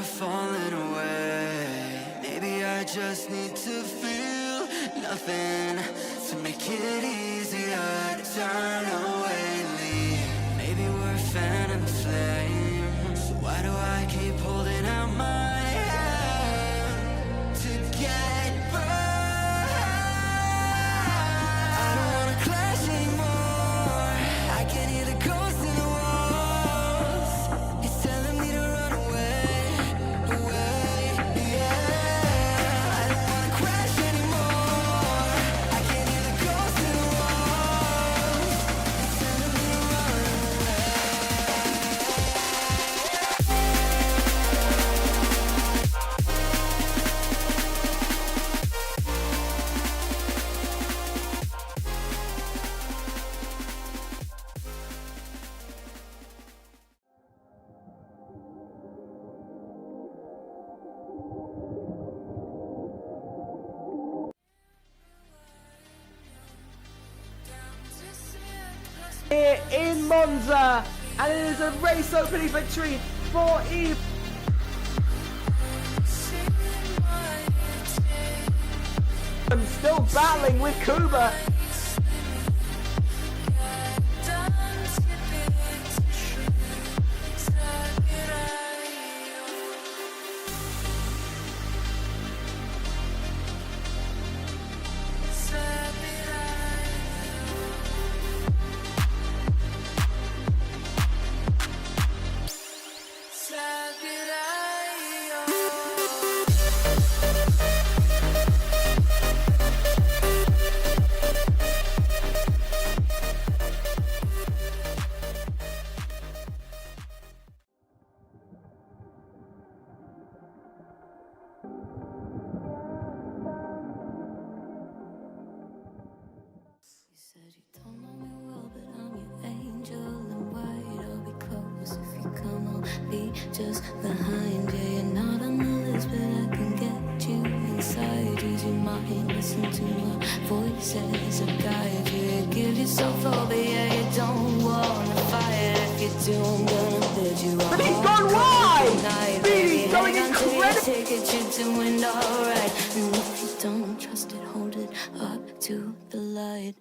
falling away. Maybe I just need to feel nothing to make it easier to turn away, leave. Maybe we're fan and flame, so why do I keep holding out my hand to get burned? I don't wanna clash anymore. I can hear the ghosts in the walls. It's telling me to run away, away, yeah. I don't wanna crash anymore. I can hear the ghosts in the walls. It's telling me to run away. Here in Monza, and it is a race opening victory for Eve. I'm still battling with Kuba. You said you don't know me well, but I'm your angel in white. I'll be close if you come. I'll be just behind you. You're not on the list, but I can get you inside. Use your mind, listen to my voices that guide you. You give yourself over, yeah, you don't wanna fight. If you do, I'm gonna bid you But he's gone wide! He's going incredible! Ticket, you're doing alright. And if you don't trust it, hold it up to the light.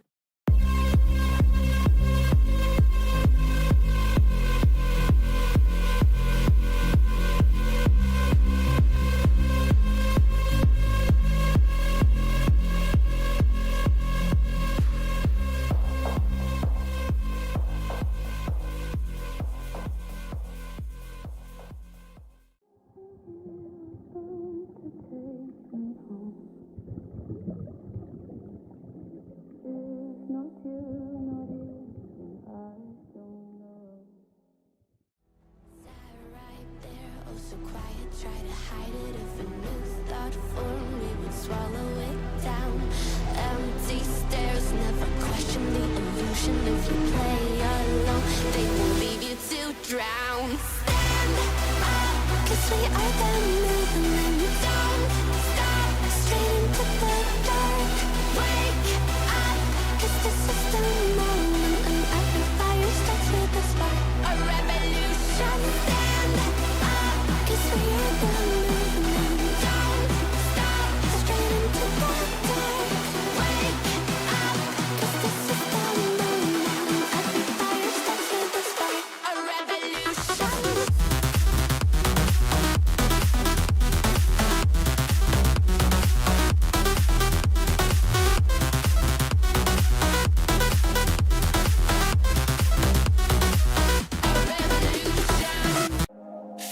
So quiet, try to hide it. If a new thought formed, we would swallow it down. Empty stares, never question the illusion. If you play alone, they will leave you to drown. Stand up, 'cause we are the movement. Don't stop, straight into the dark. Wake up, 'cause this is the moment. And every fire starts with a spark. A revolution. Stand up. 'Cause we are the movement. Don't stop, straight into the dark. Wake up, 'cause this is the moment. Every fire starts with a spark. A revolution.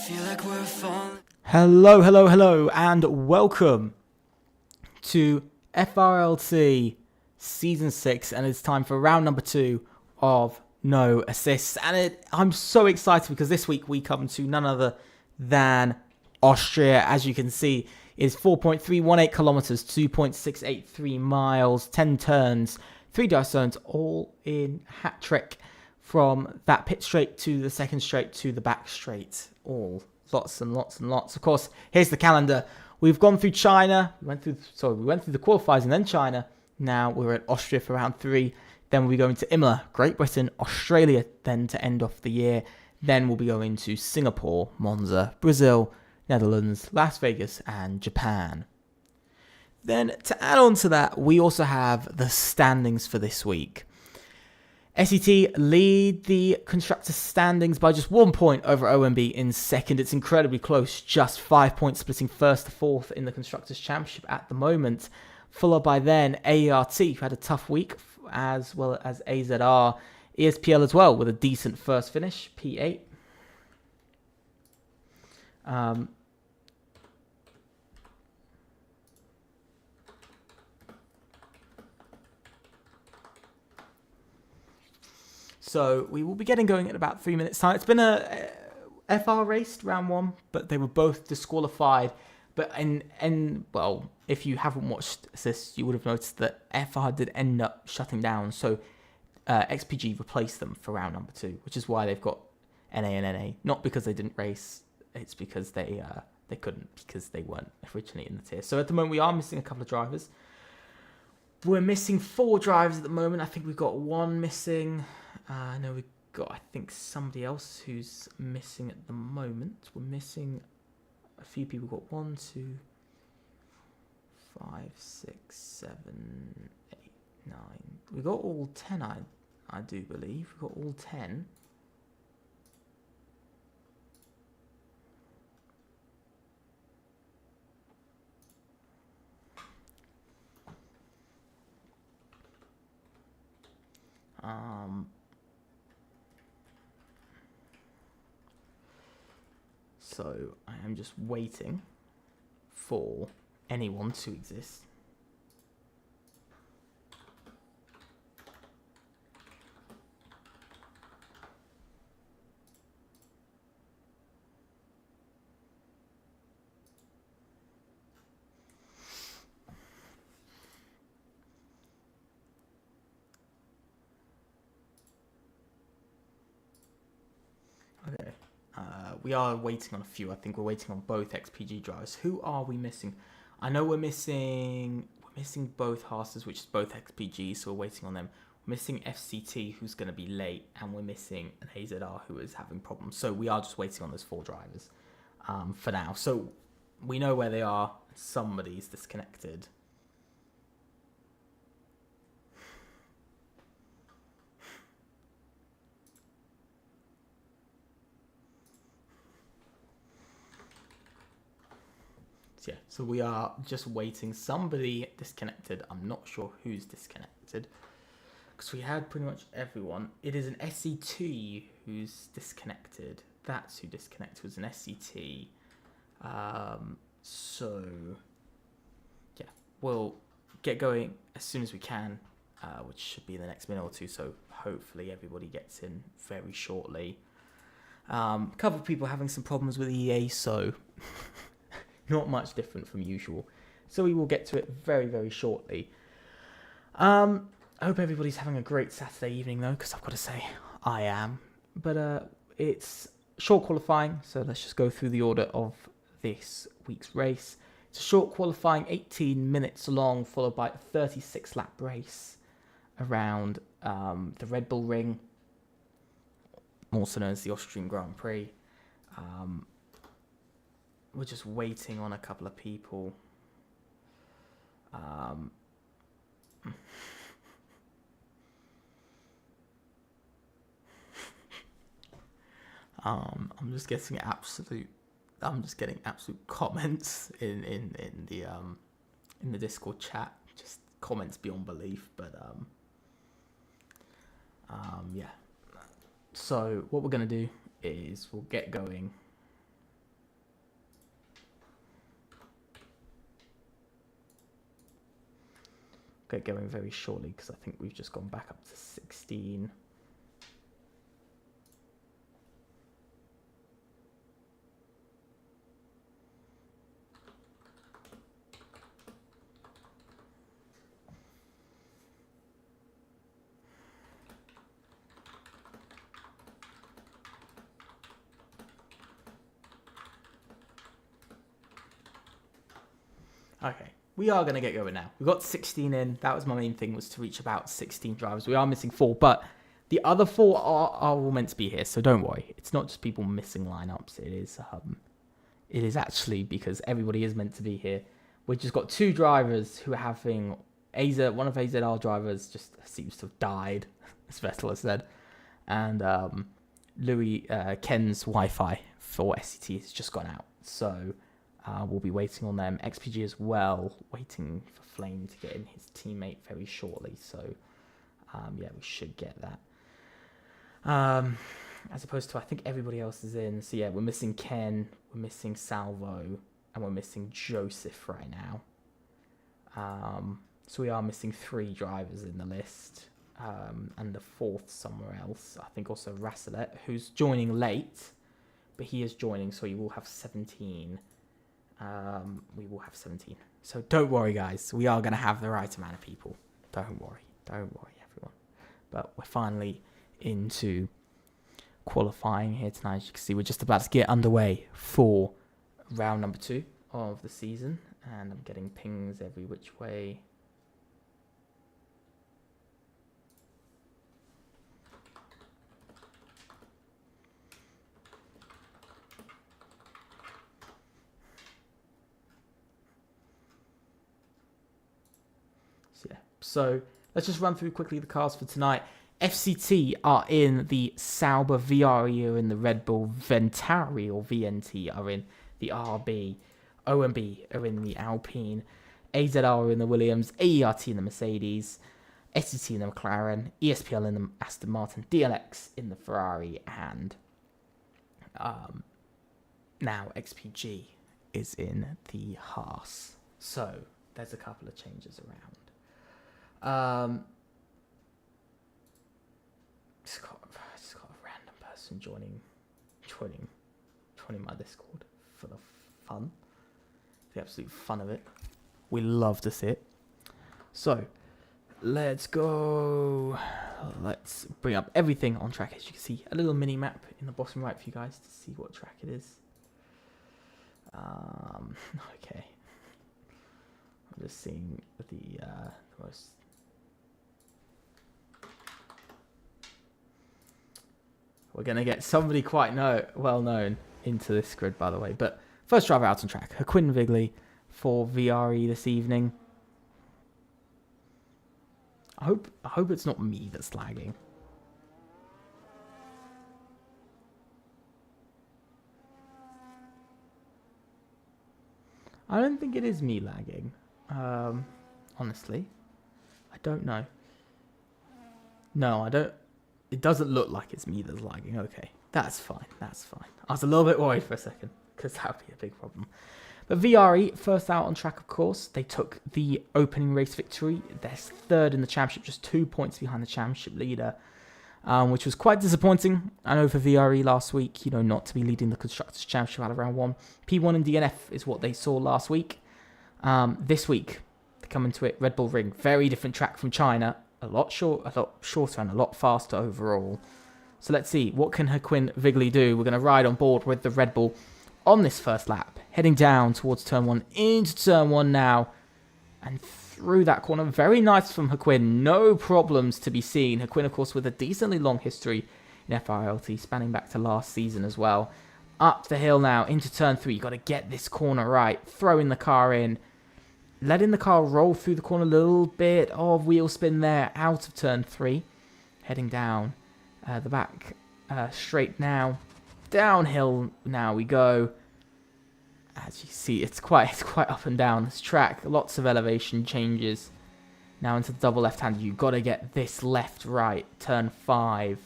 Feel like we're falling. Hello, hello, hello, and welcome to FRLT Season 6, and it's time for round number 2 of No Assists. And I'm so excited because this week we come to none other than Austria. As you can see, is 4.318 kilometers, 2.683 miles, 10 turns, 3 dice zones, all in hat trick from that pit straight to the second straight to the back straight. All lots and lots and lots. Of course, here's the calendar. We've gone through China. We went through the qualifiers and then China. Now we're at Austria for round 3. Then we'll be going to Imola, Great Britain, Australia, then to end off the year. Then we'll be going to Singapore, Monza, Brazil, Netherlands, Las Vegas, and Japan. Then, to add on to that, we also have the standings for this week. SET lead the constructors' standings by just 1 point over OMB in second. It's incredibly close, just 5 points splitting first to fourth in the Constructors' Championship at the moment. Followed by then ART, who had a tough week, as well as AZR. ESPL as well, with a decent first finish, P8. So we will be getting going in about 3 minutes' time. It's been a FR raced round one, but they were both disqualified. But well, if you haven't watched this, you would have noticed that FR did end up shutting down. So XPG replaced them for round number 2, which is why they've got NA and NA. Not because they didn't race, it's because they couldn't, because they weren't originally in the tier. So at the moment we are missing a couple of drivers. We're missing 4 drivers at the moment. I think we've got 1 missing. No, we've got, I think, somebody else who's missing at the moment. We're missing a few people. We've got 1, 2, 5, 6, 7, 8, 9. We've got all 10, I do believe. We've got all 10. So I am just waiting for anyone to exist. Okay. We are waiting on a few. I think we're waiting on both XPG drivers. Who are we missing? I know we're missing both Haas's, which is both XPG, so we're waiting on them. We're missing FCT, who's going to be late, and we're missing an AZR, who is having problems. So we are just waiting on those 4 drivers for now. So we know where they are. Somebody's disconnected. Yeah, so we are just waiting. Somebody disconnected. I'm not sure who's disconnected, because we had pretty much everyone. It is an SCT who's disconnected. That's who disconnected, was an SCT. So yeah, we'll get going as soon as we can, which should be in the next minute or two. So hopefully everybody gets in very shortly. A couple of people having some problems with EA, so not much different from usual. So we will get to it very, very shortly. I hope everybody's having a great Saturday evening, though, because I've got to say, I am. But it's short qualifying, so let's just go through the order of this week's race. It's a short qualifying, 18 minutes long, followed by a 36-lap race around the Red Bull Ring, also known as the Austrian Grand Prix. We're just waiting on a couple of people. I'm just getting absolute comments in the Discord chat. Just comments beyond belief, but yeah. So what we're gonna do is we'll get going. Get going very shortly, because I think we've just gone back up to 16. Okay. We are going to get going now. We've got 16 in. That was my main thing, was to reach about 16 drivers. We are missing 4, but the other 4 are all meant to be here, so don't worry. It's not just people missing lineups. It it is actually because everybody is meant to be here. We've just got 2 drivers who are having one of AZR drivers just seems to have died, as Vettel has said, and Ken's Wi-Fi for SCT has just gone out, so we'll be waiting on them. XPG as well, waiting for Flame to get in his teammate very shortly, so yeah, we should get that. As opposed to, I think everybody else is in. So yeah, we're missing Ken, we're missing Salvo, and we're missing Joseph right now. So we are missing 3 drivers in the list, and the 4th somewhere else. I think also Rasselet, who's joining late, but he is joining, so he will have 17. We will have 17. So don't worry, guys. We are going to have the right amount of people. Don't worry, everyone. But we're finally into qualifying here tonight. As you can see, we're just about to get underway for round number 2 of the season, and I'm getting pings every which way. So let's just run through quickly the cars for tonight. FCT are in the Sauber, VRE are in the Red Bull, Ventari or VNT are in the RB, OMB are in the Alpine, AZR are in the Williams, AERT in the Mercedes, SCT in the McLaren, ESPL in the Aston Martin, DLX in the Ferrari, and now XPG is in the Haas. So there's a couple of changes around. Just got a random person joining my Discord for the fun, the absolute fun of it. We love to see it. So let's go. Let's bring up everything on track. As you can see, a little mini map in the bottom right for you guys to see what track it is. Okay. I'm just seeing the most. We're going to get somebody quite well known into this grid, by the way. But first driver out on track, Haquin Vigley for VRE this evening. I hope it's not me that's lagging. I don't think it is me lagging. Honestly, I don't know. No, I don't. It doesn't look like it's me that's lagging. Okay, that's fine. That's fine. I was a little bit worried for a second because that would be a big problem. But VRE, first out on track, of course. They took the opening race victory. They're 3rd in the championship, just 2 points behind the championship leader, which was quite disappointing. I know for VRE last week, not to be leading the Constructors' Championship out of round 1. P1 and DNF is what they saw last week. This week, they come into it, Red Bull Ring. Very different track from China. A lot shorter and a lot faster overall. So let's see, what can Haquin Vigley do? We're going to ride on board with the Red Bull on this first lap. Heading down towards turn 1, into turn 1 now. And through that corner. Very nice from Haquin. No problems to be seen. Haquin, of course, with a decently long history in FRLT, spanning back to last season as well. Up the hill now, into turn 3. You've got to get this corner right. Throwing the car in. Letting the car roll through the corner, a little bit of wheel spin there, out of turn 3. Heading down the back straight now. Downhill now we go. As you see, it's quite up and down this track. Lots of elevation changes. Now into the double left-hand. You've got to get this left-right. Turn 5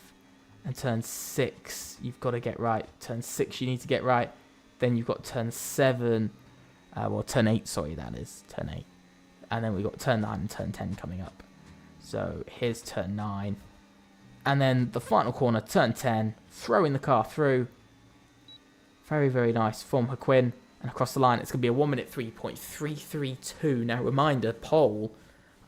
and turn 6. You've got to get right. Turn 6 you need to get right. Then you've got turn 7. Turn 8, sorry, that is. Turn 8. And then we've got turn 9 and turn 10 coming up. So here's turn 9. And then the final corner, turn 10. Throwing the car through. Very, very nice from Haquin. And across the line, it's going to be a 1 minute 3.332. Now, reminder, pole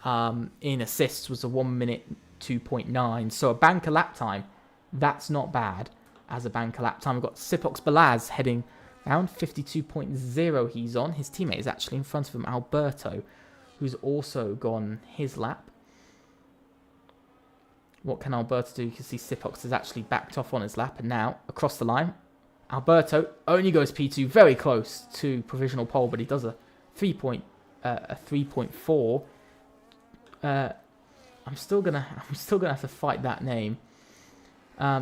in assists was a 1 minute 2.9. So a banker lap time, that's not bad as a banker lap time. We've got Sipox Balaz heading around 52.0 he's on. His teammate is actually in front of him, Alberto, who's also gone his lap. What can Alberto do? You can see Sipox has actually backed off on his lap. And now, across the line, Alberto only goes P2, very close to provisional pole, but he does a 3.4. I'm still gonna have to fight that name.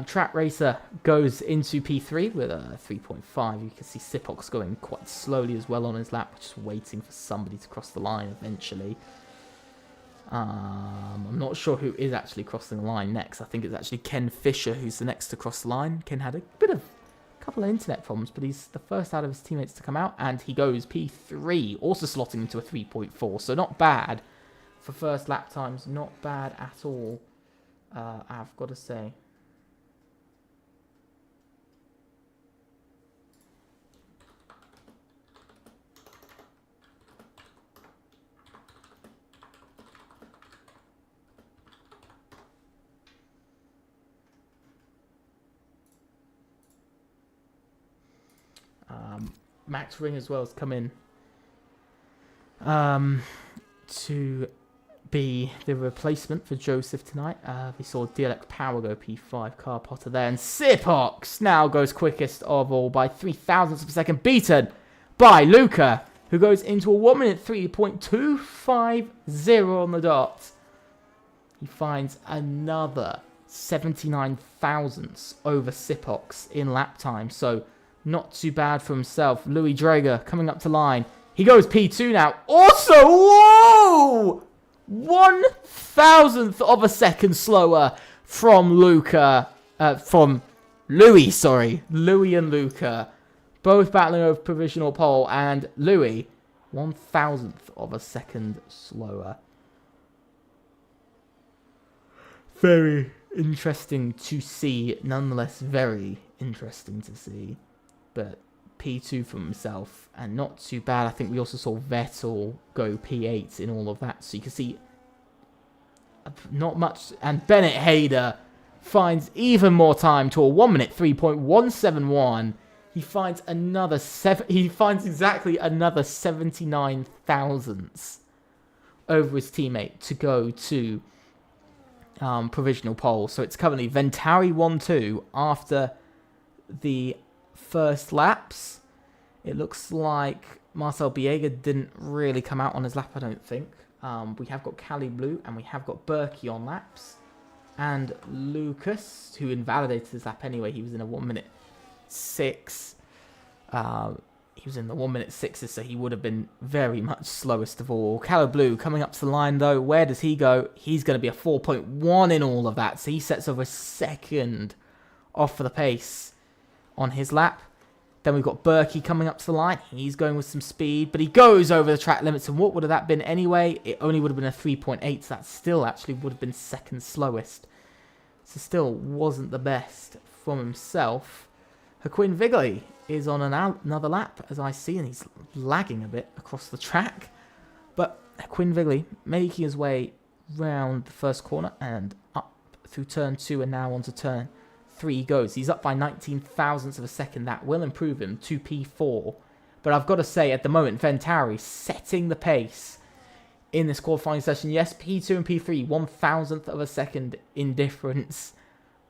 Track Racer goes into P3 with a 3.5. You can see Sipox going quite slowly as well on his lap, just waiting for somebody to cross the line eventually. I'm not sure who is actually crossing the line next. I think it's actually Ken Fisher who's the next to cross the line. Ken had a couple of internet problems, but he's the first out of his teammates to come out, and he goes P3, also slotting into a 3.4. So not bad for first lap times, not bad at all. I've got to say. Max Ring as well has come in to be the replacement for Joseph tonight. We saw DLX Power go P5, Car Potter there, and Sipox now goes quickest of all by 0.003 of a second, beaten by Luca, who goes into a 1 minute 3.250 on the dot. He finds another 79 thousandths over Sipox in lap time, so not too bad for himself. Louis Drager coming up to line. He goes P2 now. Also, whoa! 1,000th of a second slower from Luca. From Louis, sorry. Louis and Luca. Both battling over provisional pole. And Louis, 1,000th of a second slower. Very interesting to see. Nonetheless, very interesting to see. But P2 for himself, and not too bad. I think we also saw Vettel go P8 in all of that, so you can see not much. And Bennett Hader finds even more time to a 1 minute 3.171. He finds another exactly another 79 thousandths over his teammate to go to provisional pole. So it's currently Ventari 1-2 after the first laps. It looks like Marcel Biega didn't really come out on his lap, I don't think. We have got Cali Blue and we have got Berkey on laps. And Lucas, who invalidated his lap anyway, he was in a 1 minute 6. He was in the 1 minute 6s, so he would have been very much slowest of all. Cali Blue coming up to the line though. Where does he go? He's going to be a 4.1 in all of that, so he sets over a second off for the pace on his lap. Then we've got Berkey coming up to the line. He's going with some speed, but he goes over the track limits. And what would have that been anyway? It only would have been a 3.8, so that still actually would have been second slowest. So still wasn't the best from himself. Joaquin Vigley is on another lap, as I see, and he's lagging a bit across the track. But Joaquin Vigley making his way round the first corner and up through turn 2 and now onto turn 3 goes. He's up by 19 thousandths of a second. That will improve him to P4. But I've got to say, at the moment, Ventari setting the pace in this qualifying session. Yes, P2 and P3, 1,000th of a second in difference.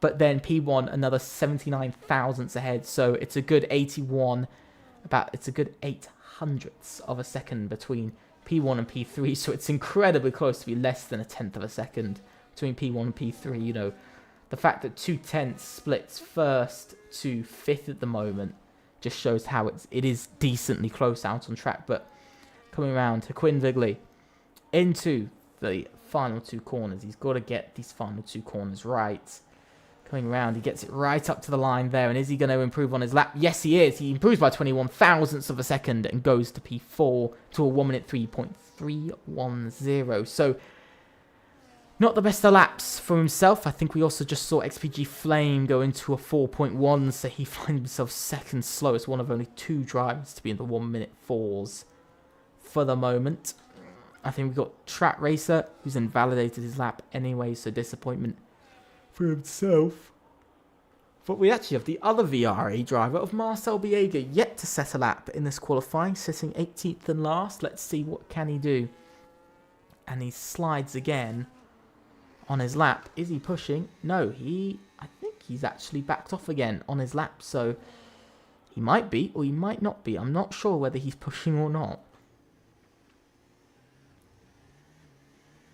But then P1, another 79 thousandths ahead. So it's a good 81, it's a good 800ths of a second between P1 and P3. So it's incredibly close to be less than a 10th of a second between P1 and P3. You know, the fact that 2/10 splits first to 5th at the moment just shows how it is decently close out on track. But coming around to Quinn Vigley into the final 2 corners. He's got to get these final 2 corners right. Coming around, he gets it right up to the line there. And is he going to improve on his lap? Yes, he is. He improves by 21 thousandths of a second and goes to P4 to a 1 minute 3.310. So not the best of laps for himself. I think we also just saw XPG Flame go into a 4.1, so he finds himself second slowest, one of only 2 drivers to be in the 1 minute 4s for the moment. I think we've got Track Racer, who's invalidated his lap anyway, so disappointment for himself. But we actually have the other VRA driver of Marcel Biega yet to set a lap in this qualifying, sitting 18th and last. Let's see what can he do. And he slides again on his lap. Is he pushing? No, I think he's actually backed off again on his lap. So He might be, or he might not be. I'm not sure whether he's pushing or not.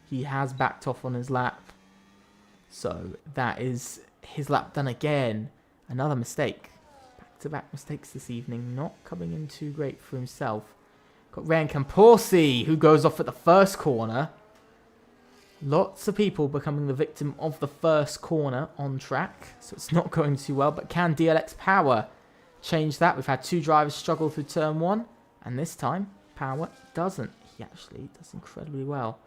He has backed off on his lap. So that is his lap done again. Another mistake. Back-to-back mistakes this evening. Not coming in too great for himself. Got Ryan Camporsi, who goes off at the first corner. Lots of people becoming the victim of the first corner on track. So it's not going too well. But can DLX Power change that? We've had two drivers struggle through turn one. And this time, Power doesn't. He actually does incredibly well.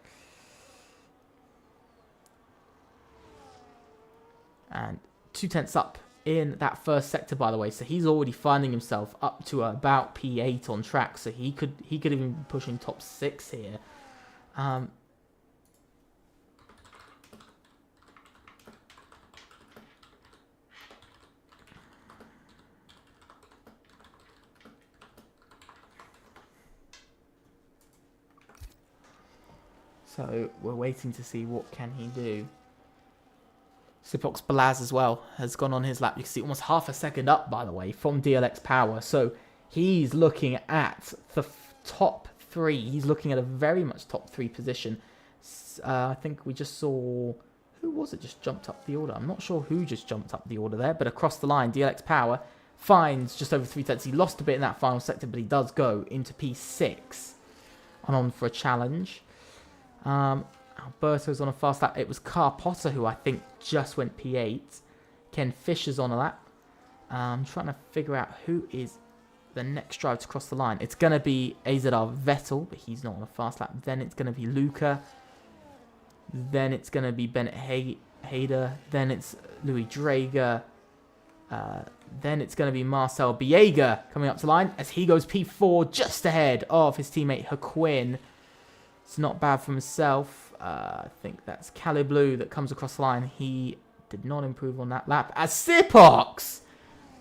And 2/10 up in that first sector, by the way. So he's already finding himself up to about P8 on track. So he could even be pushing top 6 here. So we're waiting to see what can he do. Sipox Balaz as well has gone on his lap. You can see almost half a second up, by the way, from DLX Power. So he's looking at the top 3. He's looking at a very much top 3 position. I think we just saw... Who was it just jumped up the order? I'm not sure who just jumped up the order there. But across the line, DLX Power finds just over 3/10. He lost a bit in that final sector, but he does go into P6 and on for a challenge. Alberto's on a fast lap. It was Carl Potter who I think just went P8. Ken Fisher's on a lap. I'm trying to figure out who is the next driver to cross the line. It's going to be AZR Vettel, but he's not on a fast lap. Then it's going to be Luca. Then it's going to be Bennett Hader. Then it's Louis Drager. Then it's going to be Marcel Biega coming up to line as he goes P4 just ahead of his teammate Haquin. It's not bad for himself. I think that's Cali Blue that comes across the line. He did not improve on that lap. As Sipox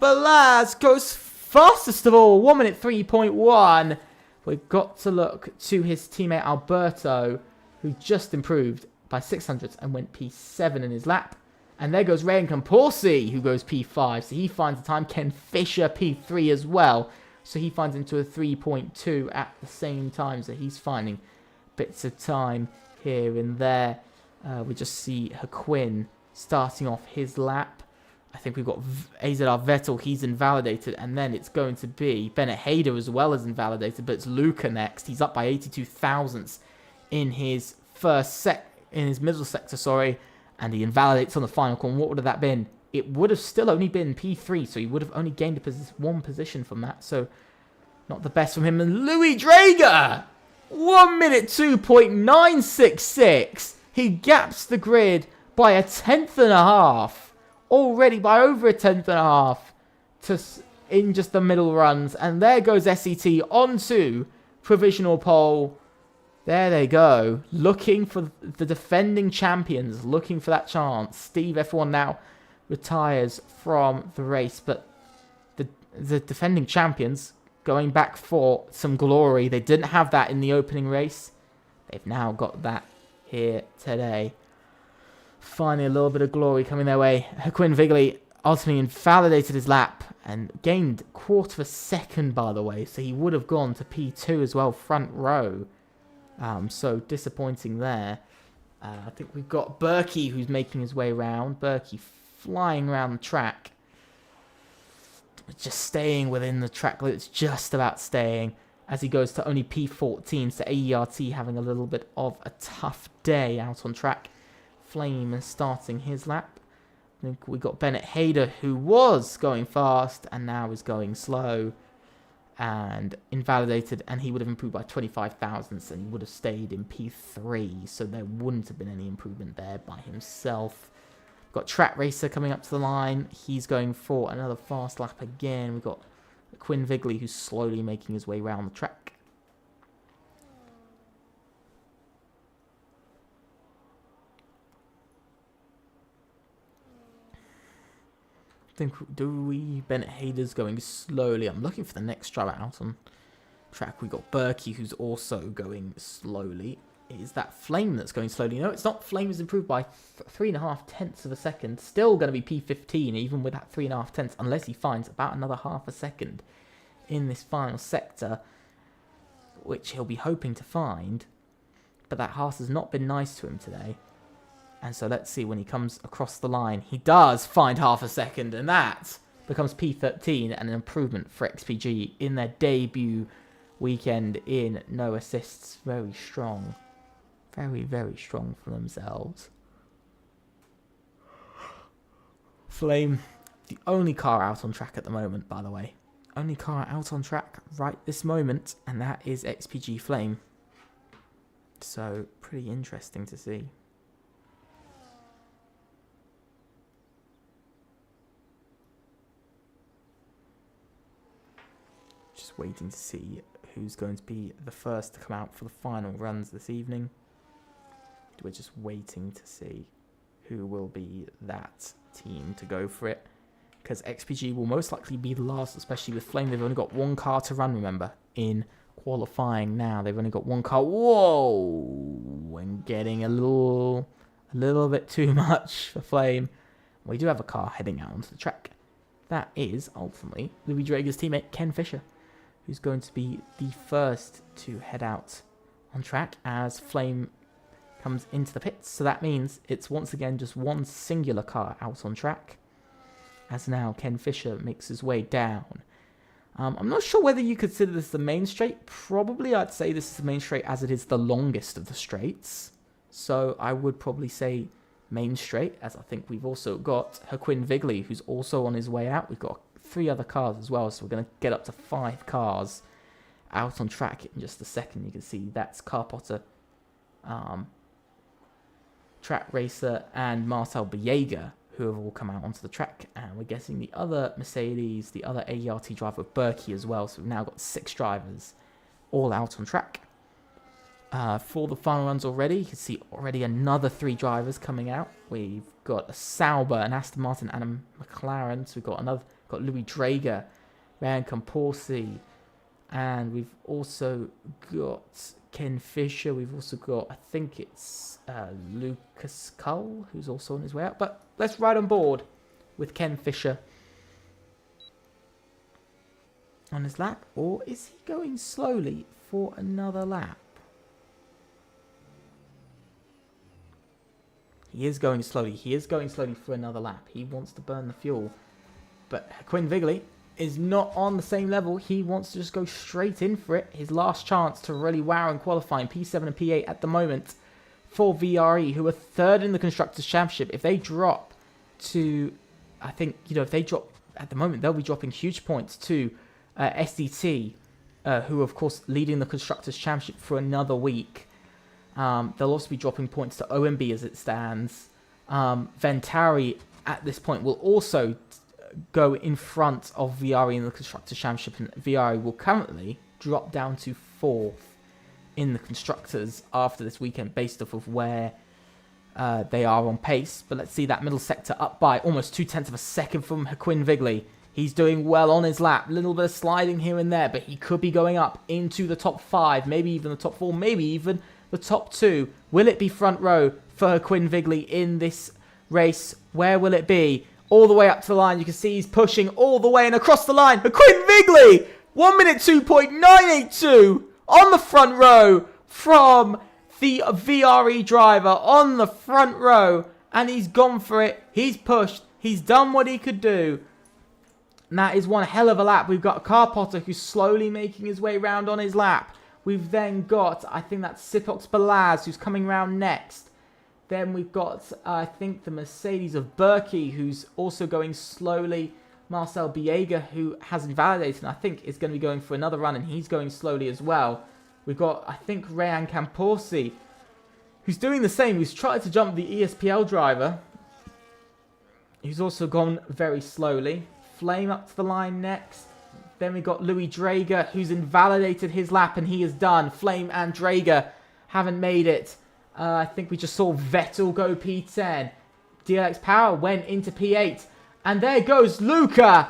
Balaz goes fastest of all. 1 minute 3.1. We've got to look to his teammate Alberto, who just improved by 600 and went P7 in his lap. And there goes Ryan Camporsi, who goes P5. So he finds the time. Ken Fisher P3 as well. So he finds into a 3.2 at the same time. So he's finding bits of time here and there. We just see Haquin starting off his lap. I think we've got AZR Vettel, he's invalidated, and then it's going to be Bennett Hader as well as invalidated, but it's Luca next. He's up by 82 thousandths in his middle sector, sorry, and he invalidates on the final corner. What would have that been? It would have still only been P3, so he would have only gained one position from that, so not the best from him. And Louis Drager! 1 minute 2.966. He gaps the grid by a 1/10.5. Already by over a 1/10.5 in just the middle runs. And there goes SET onto provisional pole. There they go. Looking for the defending champions. Looking for that chance. Steve F1 now retires from the race. But the defending champions... going back for some glory. They didn't have that in the opening race. They've now got that here today. Finally, a little bit of glory coming their way. Haquin Vigley ultimately invalidated his lap and gained 1/4 second, by the way. So he would have gone to P2 as well, front row. So disappointing there. I think we've got Berkey who's making his way around. Berkey flying around the track. Just staying within the track limits, just about staying as he goes to only P14. So AERT having a little bit of a tough day out on track. Flame is starting his lap. I think we got Bennett Hader, who was going fast and now is going slow and invalidated, and he would have improved by 25 thousandths and he would have stayed in P3, so there wouldn't have been any improvement there by himself. We've got Track Racer coming up to the line. He's going for another fast lap again. We've got Quinn Vigley, who's slowly making his way around the track. Bennett Hader's going slowly. I'm looking for the next driver out on track. We've got Berkey, who's also going slowly. is that Flame that's going slowly. No, it's not. Flame is improved by 3.5 tenths of a second. Still going to be P15, even with that 3.5 tenths, unless he finds about another half a second in this final sector, which he'll be hoping to find. But that Haas has not been nice to him today. And so let's see when he comes across the line. He does find half a second, and that becomes P13 and an improvement for XPG in their debut weekend in no assists. Very strong. Very, very strong for themselves. Flame, the only car out on track at the moment, by the way. Only car out on track right this moment, and that is XPG Flame. So, pretty interesting to see. Just waiting to see who's going to be the first to come out for the final runs this evening. We're just waiting to see who will be that team to go for it. Because XPG will most likely be the last, especially with Flame. They've only got one car to run, remember, in qualifying now. They've only got one car. Whoa! And getting a little bit too much for Flame. We do have a car heading out onto the track. That is, ultimately, Louis Drager's teammate, Ken Fisher, who's going to be the first to head out on track as Flame comes into the pits. So that means it's once again just one singular car out on track, as now Ken Fisher makes his way down. I'm not sure whether you consider this the main straight. Probably I'd say this is the main straight as it is the longest of the straights. So I would probably say main straight, as I think we've also got Joaquin Vigley, who's also on his way out. We've got 3 other cars as well, so we're going to get up to 5 cars out on track in just a second. You can see that's Car Potter, Track Racer, and Marcel Biega, who have all come out onto the track. And we're guessing the other Mercedes, the other AERT driver, Berkey, as well. So we've now got 6 drivers all out on track. For the final runs already, you can see already another 3 drivers coming out. We've got a Sauber, an Aston Martin, and a McLaren. So we've got Louis Drager, Ryan Camporsi, and we've also got Ken Fisher. We've also got, I think it's Lucas Cull, who's also on his way out. But let's ride on board with Ken Fisher on his lap. Or is he going slowly for another lap? He is going slowly. He is going slowly for another lap. He wants to burn the fuel. But Quinn Vigley is not on the same level. He wants to just go straight in for it. His last chance to really wow in qualifying. P7 and P8 at the moment for VRE, who are 3rd in the Constructors' Championship. If they drop to, I think, if they drop at the moment, they'll be dropping huge points to SDT, who are, of course, leading the Constructors' Championship for another week. They'll also be dropping points to OMB as it stands. Ventari at this point will also go in front of VRE in the Constructors' Championship, and VRE will currently drop down to 4th in the Constructors after this weekend based off of where they are on pace. But let's see that middle sector up by almost 0.2 of a second from Joaquin Vigley. He's doing well on his lap. A little bit of sliding here and there, but he could be going up into the top 5, maybe even the top 4, maybe even the top 2. Will it be front row for Joaquin Vigley in this race? Where will it be? All the way up to the line. You can see he's pushing all the way and across the line. Joaquin Vigley! 1 minute 2.982 on the front row from the VRE driver on the front row. And he's gone for it. He's pushed. He's done what he could do. And that is one hell of a lap. We've got Car Potter who's slowly making his way round on his lap. We've then got, I think that's Sipox Balaz who's coming round next. Then we've got, I think, the Mercedes of Berkey, who's also going slowly. Marcel Biega, who has invalidated, and I think is going to be going for another run, and he's going slowly as well. We've got, I think, Rayan Camporsi, who's doing the same, who's tried to jump the ESPL driver. He's also gone very slowly. Flame up to the line next. Then we've got Louis Drager, who's invalidated his lap, and he is done. Flame and Drager haven't made it. I think we just saw Vettel go P10. DLX Power went into P8. And there goes Luca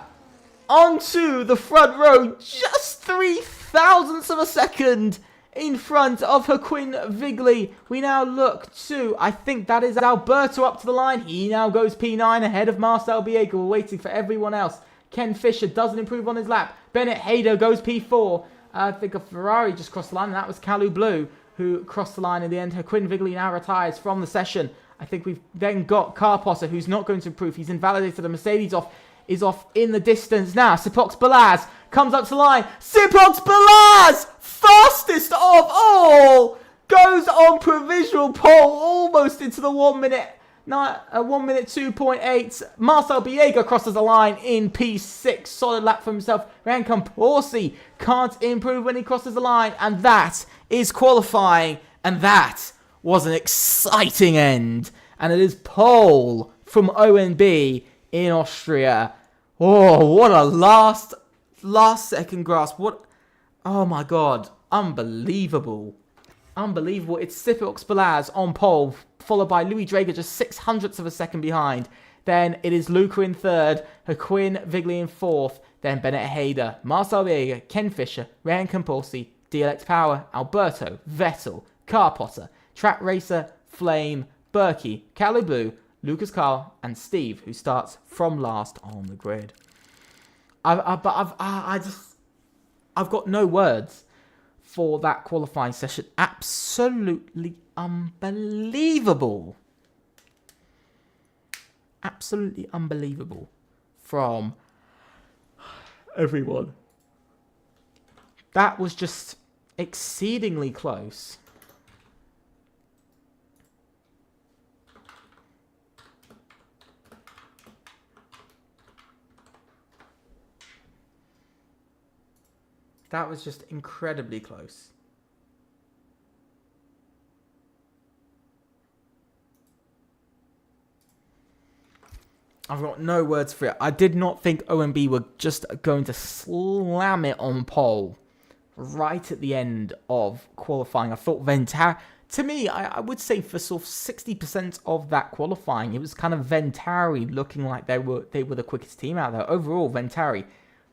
onto the front row. Just 0.003 of a second in front of Joaquin Vigley. We now look to, I think that is Alberto up to the line. He now goes P9 ahead of Marcel Biega. We're waiting for everyone else. Ken Fisher doesn't improve on his lap. Bennett Hader goes P4. I think a Ferrari just crossed the line, and that was Kalu Blue who crossed the line in the end. Joaquin Vigley now retires from the session. I think we've then got Carpotter, who's not going to improve. He's invalidated. The Mercedes is off in the distance now. Sipox Balaz comes up to the line. Sipox Balaz, fastest of all, goes on provisional pole almost into the 1 minute. 1 minute 2.8. Marcel Biega crosses the line in P6. Solid lap for himself. Ryan Camporsi can't improve when he crosses the line. And that is qualifying. And that was an exciting end. And it is pole from ONB in Austria. Oh, what a last second grasp. What? Oh my God. Unbelievable. Unbelievable. It's Sipox Balaz on pole, followed by Louis Drager just 600ths of a second behind. Then it is Luca in third, Joaquin Vigley in fourth, then Bennett Hader, Marcel Biega, Ken Fisher, Ryan Camporsi, DLX Power, Alberto, Vettel, Carpotter, Track Racer, Flame, Berkey, Kalu Blue, Lucas Carl, and Steve, who starts from last on the grid. I've got no words for that qualifying session. Absolutely unbelievable. Absolutely unbelievable from everyone. That was just exceedingly close. That was just incredibly close. I've got no words for it. I did not think OMB were just going to slam it on pole right at the end of qualifying. I thought Ventari, to me, I would say for sort of 60% of that qualifying, it was kind of Ventari looking like they were the quickest team out there. Overall, Ventari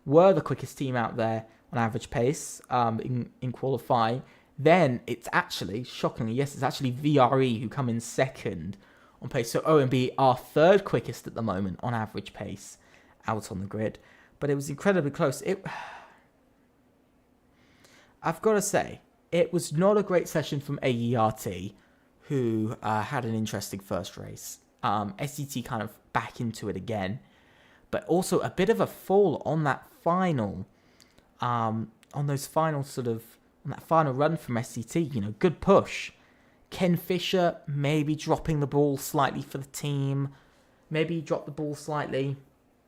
were the quickest team out there on average pace in qualifying. Then it's actually, shockingly, yes, it's actually VRE who come in second on pace. So OMB are third quickest at the moment on average pace out on the grid. But it was incredibly close. I've got to say, it was not a great session from AERT, who had an interesting first race. SCT kind of back into it again. But also a bit of a fall on that final... on that final run from SCT, good push. Ken Fisher maybe dropping the ball slightly for the team. Maybe he dropped the ball slightly.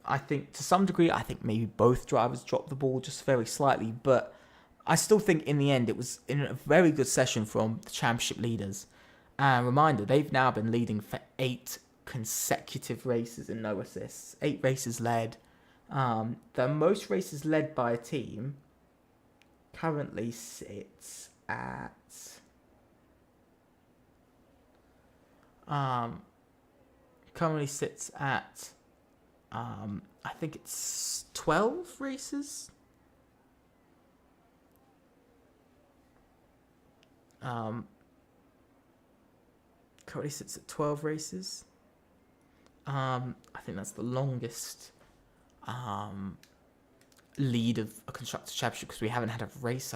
I think to some degree, maybe both drivers dropped the ball just very slightly. But I still think in the end, it was in a very good session from the championship leaders. And reminder, they've now been leading for 8 consecutive races in no assists. 8 races led. The most races led by a team currently sits at I think it's 12 races. Currently sits at 12 races. I think that's the longest lead of a Constructors' Championship, because we haven't had a race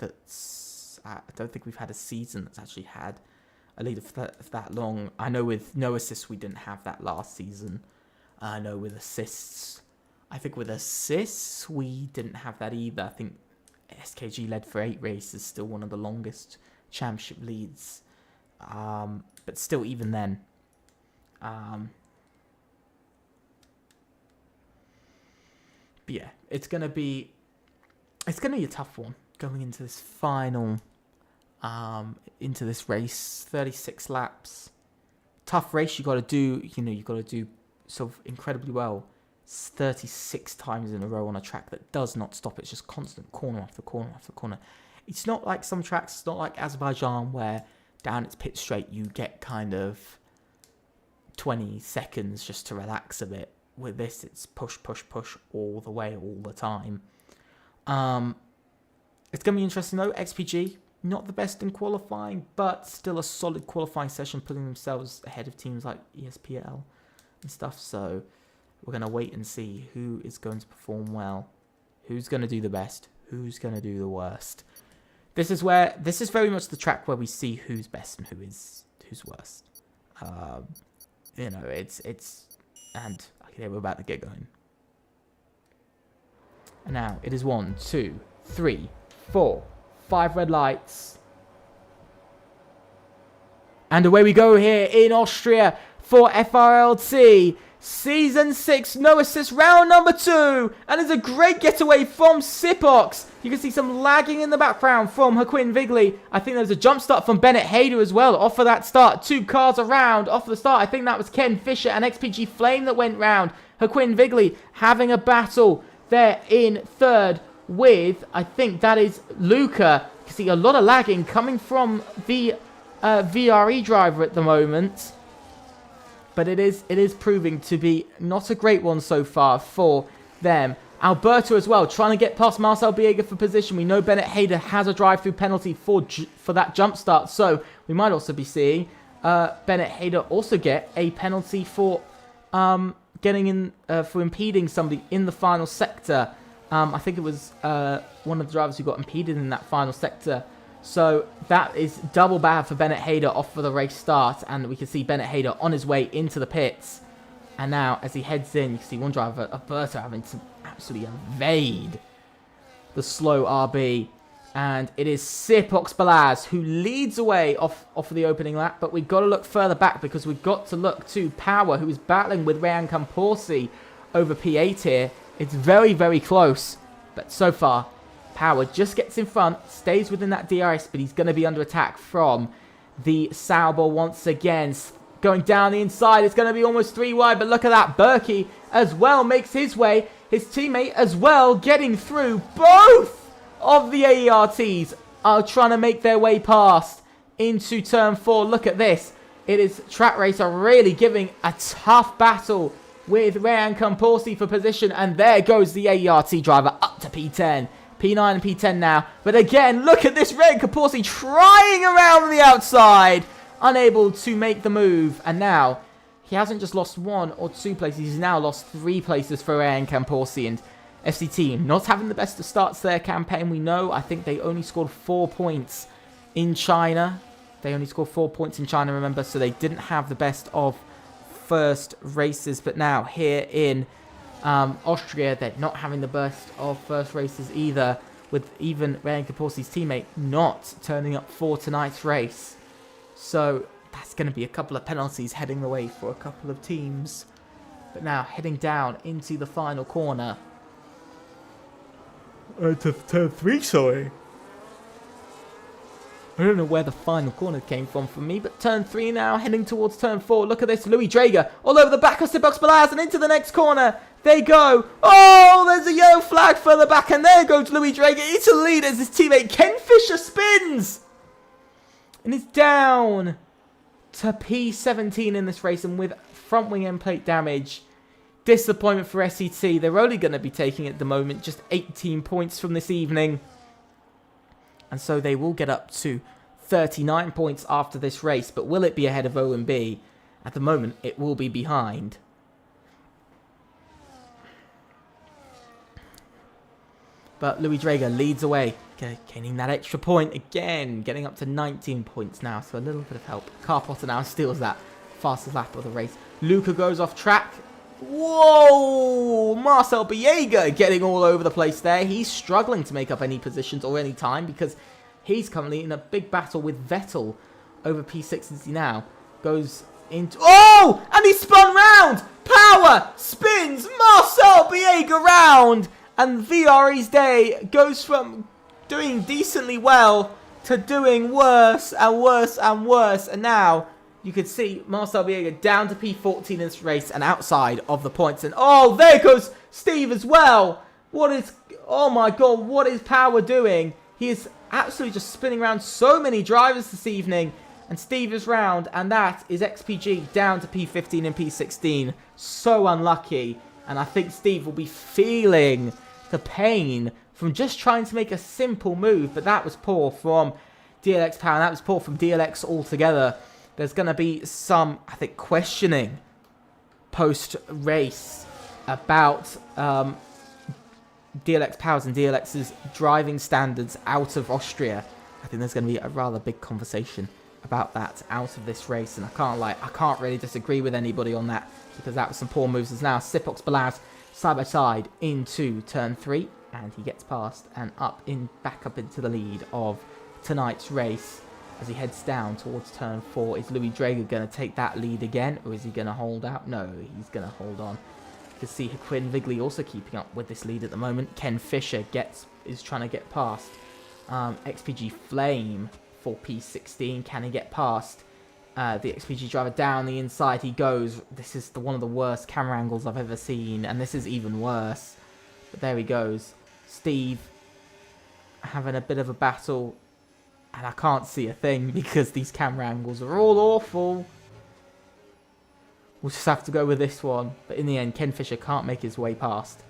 that's... I don't think we've had a season that's actually had a lead of that long. I know with no assists we didn't have that last season. I know with assists... I think with assists we didn't have that either. I think SKG led for 8 races, still one of the longest championship leads. But still, even then... But yeah, it's gonna be a tough one going into this final, into this race. 36 laps, tough race. You got to do, you got to do sort of incredibly well. 36 times in a row on a track that does not stop. It's just constant corner after corner after corner. It's not like some tracks. It's not like Azerbaijan where down its pit straight you get kind of 20 seconds just to relax a bit. With this, it's push, push, push all the way, all the time. It's going to be interesting, though. XPG, not the best in qualifying, but still a solid qualifying session, putting themselves ahead of teams like ESPL and stuff. So we're going to wait and see who is going to perform well, who's going to do the best, who's going to do the worst. This is very much the track where we see who's best and who's worst. You know, and okay, we're about to get going. And now it is 1, 2, 3, 4, 5 red lights. And away we go here in Austria for FRLT. Season 6, no assist, round number 2. And it's a great getaway from Sipox. You can see some lagging in the background from Haquin Vigley. I think there was a jump start from Bennett Hayder as well. Off of that start, 2 cars around. Off of the start, I think that was Ken Fisher and XPG Flame that went round. Haquin Vigley having a battle there in third with, I think that is Luca. You can see a lot of lagging coming from the VRE driver at the moment. But it is proving to be not a great one so far for them. Alberto as well, trying to get past Marcel Biega for position. We know Bennett Hayder has a drive-through penalty for that jump start. So we might also be seeing Bennett Hayder also get a penalty for getting in, for impeding somebody in the final sector. I think it was one of the drivers who got impeded in that final sector. So that is double bad for Bennett Hayder off for the race start. And we can see Bennett Hayder on his way into the pits. And now as he heads in, you can see one driver, Alberto, having to absolutely evade the slow RB. And it is Sipox Balaz who leads away off of the opening lap. But we've got to look further back because we've got to look to Power, who is battling with Ryan Camporsi over P8 here. It's very, very close. But so far, Power just gets in front, stays within that DRS, but he's going to be under attack from the Sauber once again. Going down the inside, it's going to be almost 3 wide, but look at that. Berkey as well makes his way. His teammate as well getting through. Both of the AERTs are trying to make their way past into turn 4. Look at this. It is Track Racer really giving a tough battle with Ryan Camporsi for position, and there goes the AERT driver up to P10. P9 and P10 now. But again, look at this Red Camporsi trying around the outside. Unable to make the move. And now, he hasn't just lost 1 or 2 places. He's now lost 3 places for Ryan Camporsi. And FCT not having the best of starts to their campaign. We know, I think they only scored 4 points in China. They only scored 4 points in China, remember. So they didn't have the best of first races. But now, here in Austria, they're not having the best of first races either, with even Ryan Camporsi's teammate not turning up for tonight's race. So that's going to be a couple of penalties heading the way for a couple of teams. But now heading down into the final corner. To turn 3, sorry. I don't know where the final corner came from for me, but turn 3 now, heading towards turn 4. Look at this, Louis Drager all over the back of Sipox Balaz and into the next corner. They go. Oh, there's a yellow flag further back, and there goes Louis Drager into the lead as his teammate Ken Fisher spins. And is down to P17 in this race, and with front wing end plate damage. Disappointment for SET. They're only going to be taking at the moment just 18 points from this evening. And so they will get up to 39 points after this race. But will it be ahead of OMB? At the moment, it will be behind. But Louis Drager leads away, gaining that extra point again, getting up to 19 points now, so a little bit of help. Carpotter now steals that fastest lap of the race. Luca goes off track. Whoa! Marcel Biega getting all over the place there. He's struggling to make up any positions or any time because he's currently in a big battle with Vettel over P6 as he now goes into... Oh! And he spun round! Power spins Marcel Biega round! And VRE's day goes from doing decently well to doing worse and worse and worse. And now you can see Marcel Biega down to P14 in this race and outside of the points. And oh, there goes Steve as well. What is... Oh my god, what is Power doing? He is absolutely just spinning around so many drivers this evening. And Steve is round. And that is XPG down to P15 and P16. So unlucky. And I think Steve will be feeling the pain from just trying to make a simple move, but that was poor from DLX Power, and that was poor from DLX altogether. There's going to be some, I think, questioning post-race about DLX Powers and DLX's driving standards out of Austria. I think there's going to be a rather big conversation about that out of this race, and I can't really disagree with anybody on that, because that was some poor moves. As now Sipox Balaz side by side into turn 3, and he gets past and back up into the lead of tonight's race as he heads down towards turn 4. Is Louis Drager going to take that lead again, or is he going to hold out? No, he's going to hold on. You can see Quinn Vigley also keeping up with this lead at the moment. Ken Fisher is trying to get past XPG Flame for P16. Can he get past the XPG driver? Down the inside he goes. This is one of the worst camera angles I've ever seen, and this is even worse. But there he goes. Steve having a bit of a battle, and I can't see a thing because these camera angles are all awful. We'll just have to go with this one. But in the end, Ken Fisher can't make his way past,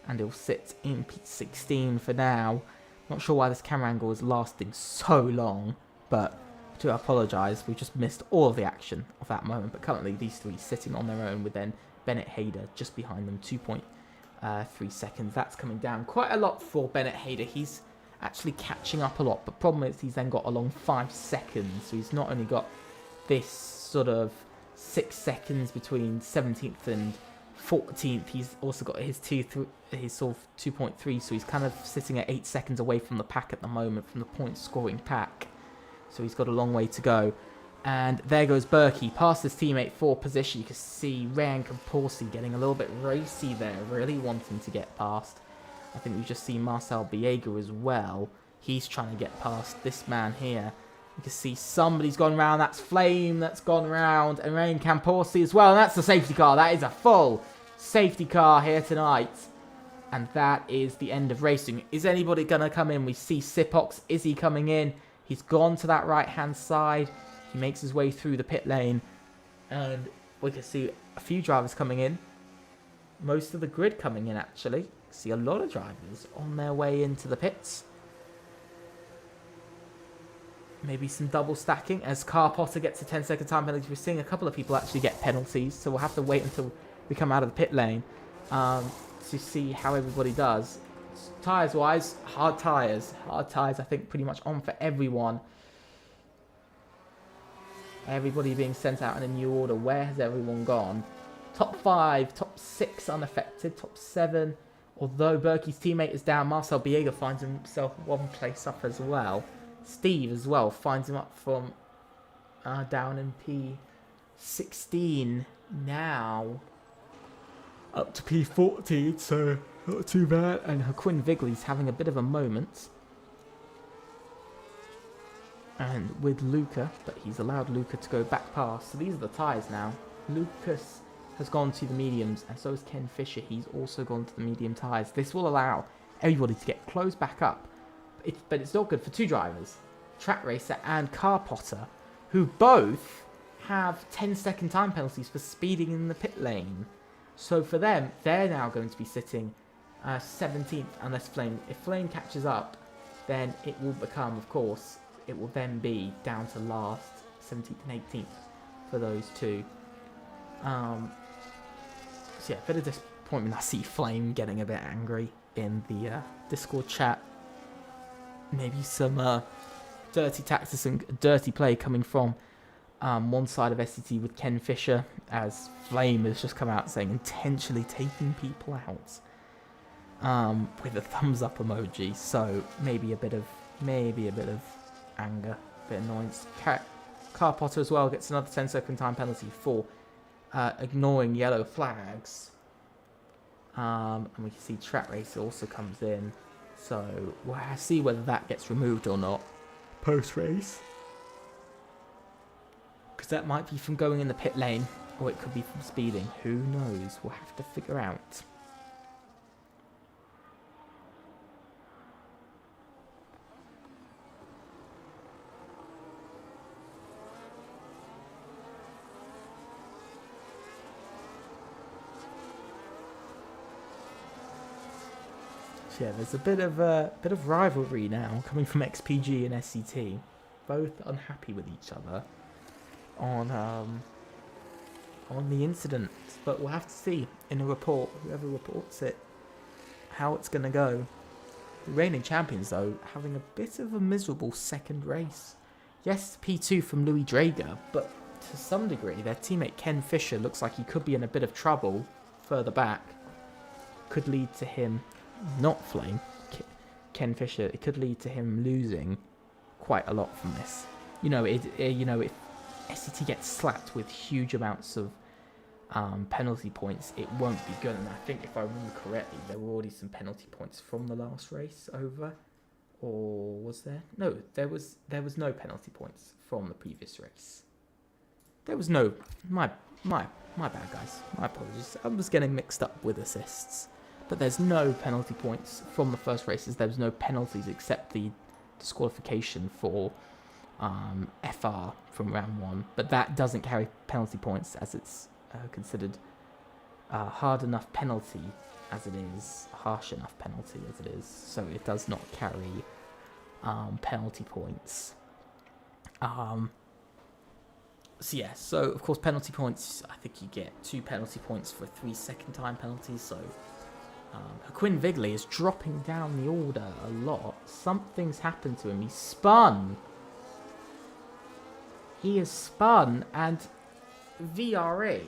and he'll sit in P16 for now. Not sure why this camera angle is lasting so long, but to apologise, we just missed all of the action of that moment. But currently, these three sitting on their own, with then Bennett Hayder just behind them, 2.3 seconds. That's coming down quite a lot for Bennett Hayder. He's actually catching up a lot, but problem is he's then got along 5 seconds, so he's not only got this sort of 6 seconds between 17th and 14th, he's also got his sort of 2.3, so he's kind of sitting at 8 seconds away from the pack at the moment, from the point scoring pack, so he's got a long way to go. And there goes Berkey past his teammate for position. You can see Ryan Camporsi getting a little bit racy there, really wanting to get past. I think we've just seen Marcel Biega as well. He's trying to get past this man here. You can see somebody's gone round. That's Flame that's gone round. And Ryan Camporsi as well. And that's the safety car. That is a full safety car here tonight. And that is the end of racing. Is anybody going to come in? We see Sipox. Is he coming in? He's gone to that right-hand side. He makes his way through the pit lane. And we can see a few drivers coming in. Most of the grid coming in, actually. See a lot of drivers on their way into the pits. Maybe some double stacking as Car Potter gets a 10-second time penalty. We're seeing a couple of people actually get penalties, so we'll have to wait until we come out of the pit lane to see how everybody does. Tyres wise, hard tyres. Hard tyres, I think, pretty much on for everyone. Everybody being sent out in a new order. Where has everyone gone? Top 5, top 6 unaffected, top 7. Although Berkey's teammate is down, Marcel Biega finds himself one place up as well. Steve as well finds him up from down in P16 now. Up to P14, so not too bad. And Quinn Vigley's having a bit of a moment. And with Luca, but he's allowed Luca to go back past. So these are the tyres now. Lucas has gone to the mediums, and so has Ken Fisher. He's also gone to the medium tyres. This will allow everybody to get close back up. But it's not good for two drivers, Track Racer and Car Potter, who both have 10-second time penalties for speeding in the pit lane. So for them, they're now going to be sitting 17th, unless if Flame catches up, then it will become, of course, it will then be down to last 17th and 18th for those two. So yeah, a bit of disappointment. I see Flame getting a bit angry in the Discord chat. Maybe some dirty tactics and dirty play coming from one side of SCT with Ken Fisher, as Flame has just come out saying intentionally taking people out with a thumbs up emoji. So maybe a bit of anger, a bit of annoyance. Car Potter as well gets another 10-second time penalty for ignoring yellow flags. And we can see Track Racer also comes in. So we'll see whether that gets removed or not post-race. Because that might be from going in the pit lane, or it could be from speeding. Who knows? We'll have to figure out. So yeah, there's a bit of rivalry now coming from XPG and SCT, both unhappy with each other on the incident. But we'll have to see in a report, whoever reports it, how it's going to go. The reigning champions, though, having a bit of a miserable second race. Yes, P2 from Louis Drager, but to some degree, their teammate Ken Fisher looks like he could be in a bit of trouble further back. Could lead to him, not Flame, Ken Fisher, it could lead to him losing quite a lot from this. You know, if SCT gets slapped with huge amounts of penalty points, it won't be good. And I think, if I remember correctly, there were already some penalty points from the last race over, or was there? No, there was no penalty points from the previous race. There was no. My bad, guys. My apologies. I was getting mixed up with assists, but there's no penalty points from the first races. There was no penalties except the disqualification for FR from round 1, but that doesn't carry penalty points as it's considered a hard enough penalty as it is, harsh enough penalty as it is, so it does not carry penalty points. So yeah, so of course penalty points, I think you get 2 penalty points for 3 second time penalties, so Quinn Vigley is dropping down the order a lot. Something's happened to him. He's spun. He is spun, and VRE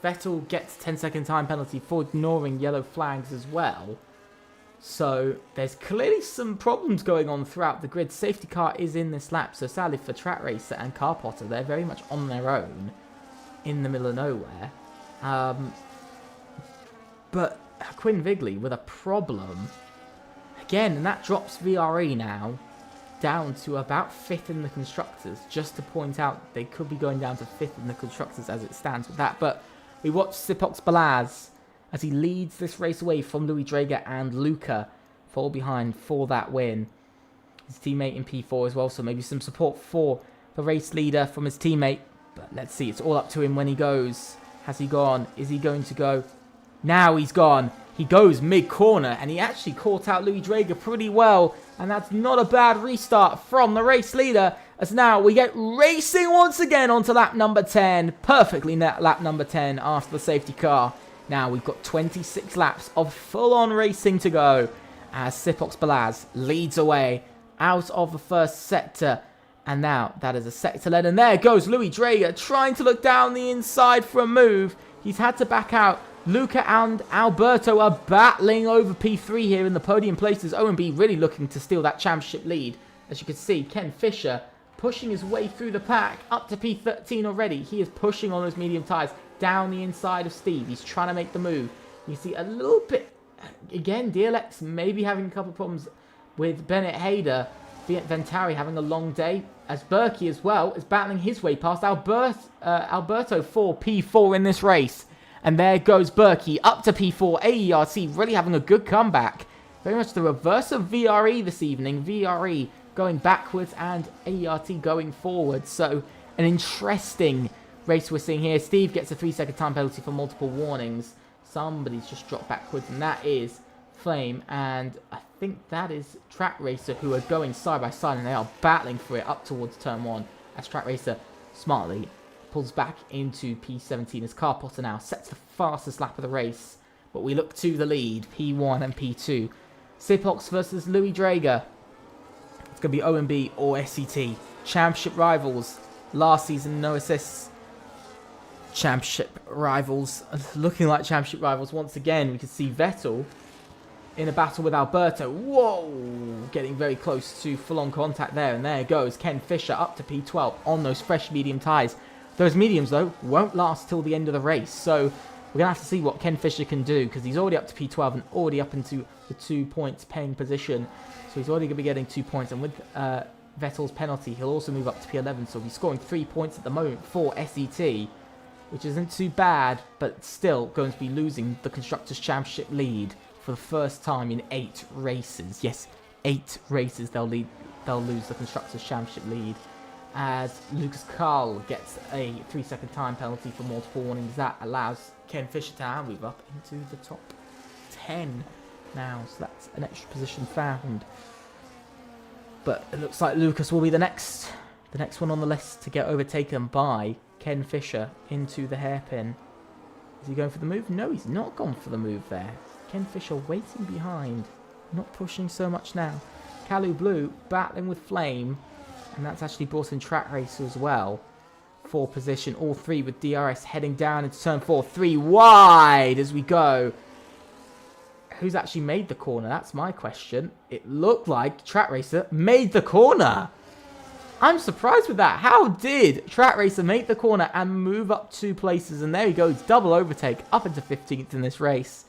Vettel gets 10-second time penalty for ignoring yellow flags as well. So there's clearly some problems going on throughout the grid. Safety car is in this lap, so sadly for Track Racer and Car Potter, they're very much on their own in the middle of nowhere. But Quinn Vigley with a problem again, and that drops VRE now down to about 5th in the Constructors. Just to point out, they could be going down to 5th in the Constructors as it stands with that. But we watch Sipox Balaz as he leads this race away from Louis Drager and Luca fall behind for that win. His teammate in P4 as well, so maybe some support for the race leader from his teammate. But let's see, it's all up to him when he goes. Has he gone? Is he going to go? Now he's gone. He goes mid-corner, and he actually caught out Louis Drager pretty well. And that's not a bad restart from the race leader, as now we get racing once again onto lap number 10. Perfectly net lap number 10 after the safety car. Now we've got 26 laps of full-on racing to go as Sipox Balaz leads away out of the first sector. And now that is a sector lead, and there goes Louis Drager trying to look down the inside for a move. He's had to back out. Luca and Alberto are battling over P3 here in the podium places. OMB really looking to steal that championship lead. As you can see, Ken Fisher pushing his way through the pack up to P13 already. He is pushing on those medium tyres down the inside of Steve. He's trying to make the move. You see a little bit, again, DLX maybe having a couple of problems with Bennett Hader. Ventari having a long day, as Berkey as well is battling his way past Alberto for P4 in this race. And there goes Berkey up to P4. AERT really having a good comeback. Very much the reverse of VRE this evening. VRE going backwards and AERT going forward. So an interesting race we're seeing here. Steve gets a 3-second time penalty for multiple warnings. Somebody's just dropped backwards, and that is Flame. And I think that is Track Racer, who are going side by side, and they are battling for it up towards turn 1. As Track Racer smartly pulls back into P17 as Car Potter now sets the fastest lap of the race. But we look to the lead, P1 and P2. Sipox versus Louis Drager. It's going to be OMB or SCT. Championship rivals. Last season, no assists. Championship rivals. Looking like championship rivals once again. We can see Vettel in a battle with Alberto. Whoa! Getting very close to full-on contact there. And there goes Ken Fisher up to P12 on those fresh medium tyres. Those mediums, though, won't last till the end of the race. So we're going to have to see what Ken Fisher can do, because he's already up to P12 and already up into the 2 points paying position. So he's already going to be getting 2 points. And with Vettel's penalty, he'll also move up to P11. So he's scoring 3 points at the moment for SET, which isn't too bad, but still going to be losing the Constructors' Championship lead for the first time in 8 races. Yes, 8 races they'll lead they'll lose the Constructors' Championship lead, as Lucas Carl gets a 3-second time penalty for multiple warnings. That allows Ken Fisher to now move up into the top 10 now, so that's an extra position found. But it looks like Lucas will be the next one on the list to get overtaken by Ken Fisher into the hairpin. Is he going for the move? No, he's not gone for the move there. Ken Fisher waiting behind, not pushing so much now. Kalu Blue battling with Flame, and that's actually brought in Track Racer as well for position. All three with DRS heading down into turn 4. 3 wide as we go. Who's actually made the corner? That's my question. It looked like Track Racer made the corner. I'm surprised with that. How did Track Racer make the corner and move up 2 places? And there he goes, double overtake up into 15th in this race.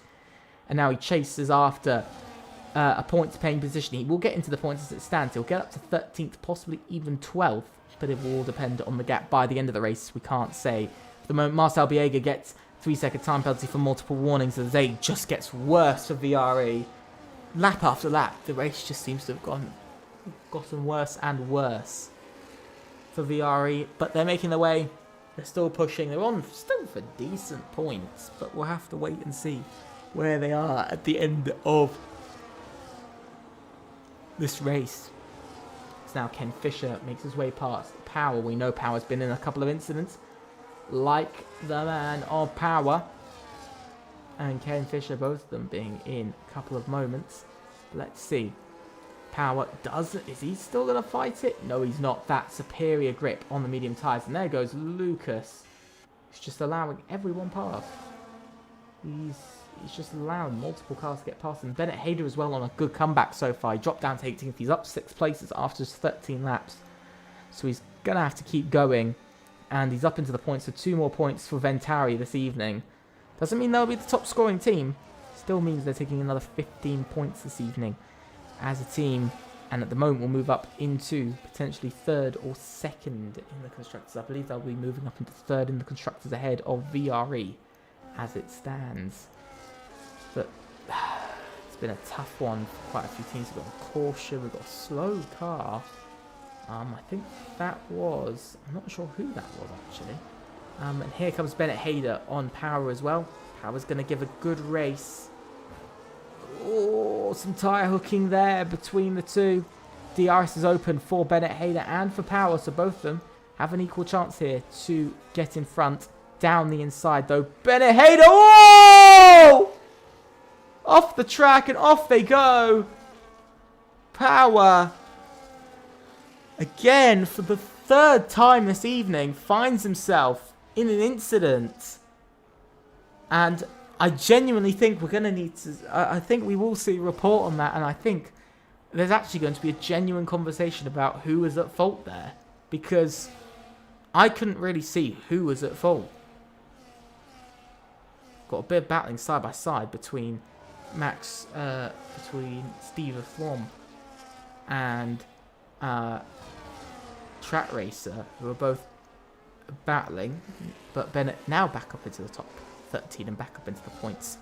And now he chases after a points-paying position. He will get into the points as it stands. He'll get up to 13th, possibly even 12th. But it will all depend on the gap by the end of the race. We can't say. For the moment, Marcel Biega gets 3-second time penalty for multiple warnings. As they just gets worse for VRE. Lap after lap, the race just seems to have gotten worse and worse for VRE. But they're making their way. They're still pushing. They're on still for decent points. But we'll have to wait and see where they are at the end of this race. It's now Ken Fisher makes his way past Power. We know Power's been in a couple of incidents, like the man of Power and Ken Fisher, both of them being in a couple of moments. Let's see. Power doesn't... Is he still going to fight it? No, he's not. That superior grip on the medium tyres. And there goes Lucas. He's just allowing everyone past. He's just allowing multiple cars to get past him. Bennett Hayder as well on a good comeback so far. He dropped down to 18th. He's up 6 places after just 13 laps. So he's going to have to keep going. And he's up into the points. So 2 more points for Ventari this evening. Doesn't mean they'll be the top scoring team. Still means they're taking another 15 points this evening as a team. And at the moment we'll move up into potentially 3rd or 2nd in the Constructors. I believe they'll be moving up into 3rd in the Constructors ahead of VRE as it stands. But it's been a tough one for quite a few teams. We've got a caution, we've got a slow car. I think that was... I'm not sure who that was actually. And here comes Bennett Hayder on Power as well. Power's going to give a good race. Oh, some tyre hooking there between the two. DRS is open for Bennett Hayder and for Power, so both of them have an equal chance here to get in front. Down the inside though. Bennett Hayder, oh! Off the track and off they go. Power, again for the 3rd time this evening, finds himself in an incident. And I genuinely think we're going to need to... I think we will see a report on that. And I think there's actually going to be a genuine conversation about who was at fault there. Because I couldn't really see who was at fault. Got a bit of battling side by side between between Steve Flom and Track Racer, who are both battling, but Bennett now back up into the top 13 and back up into the points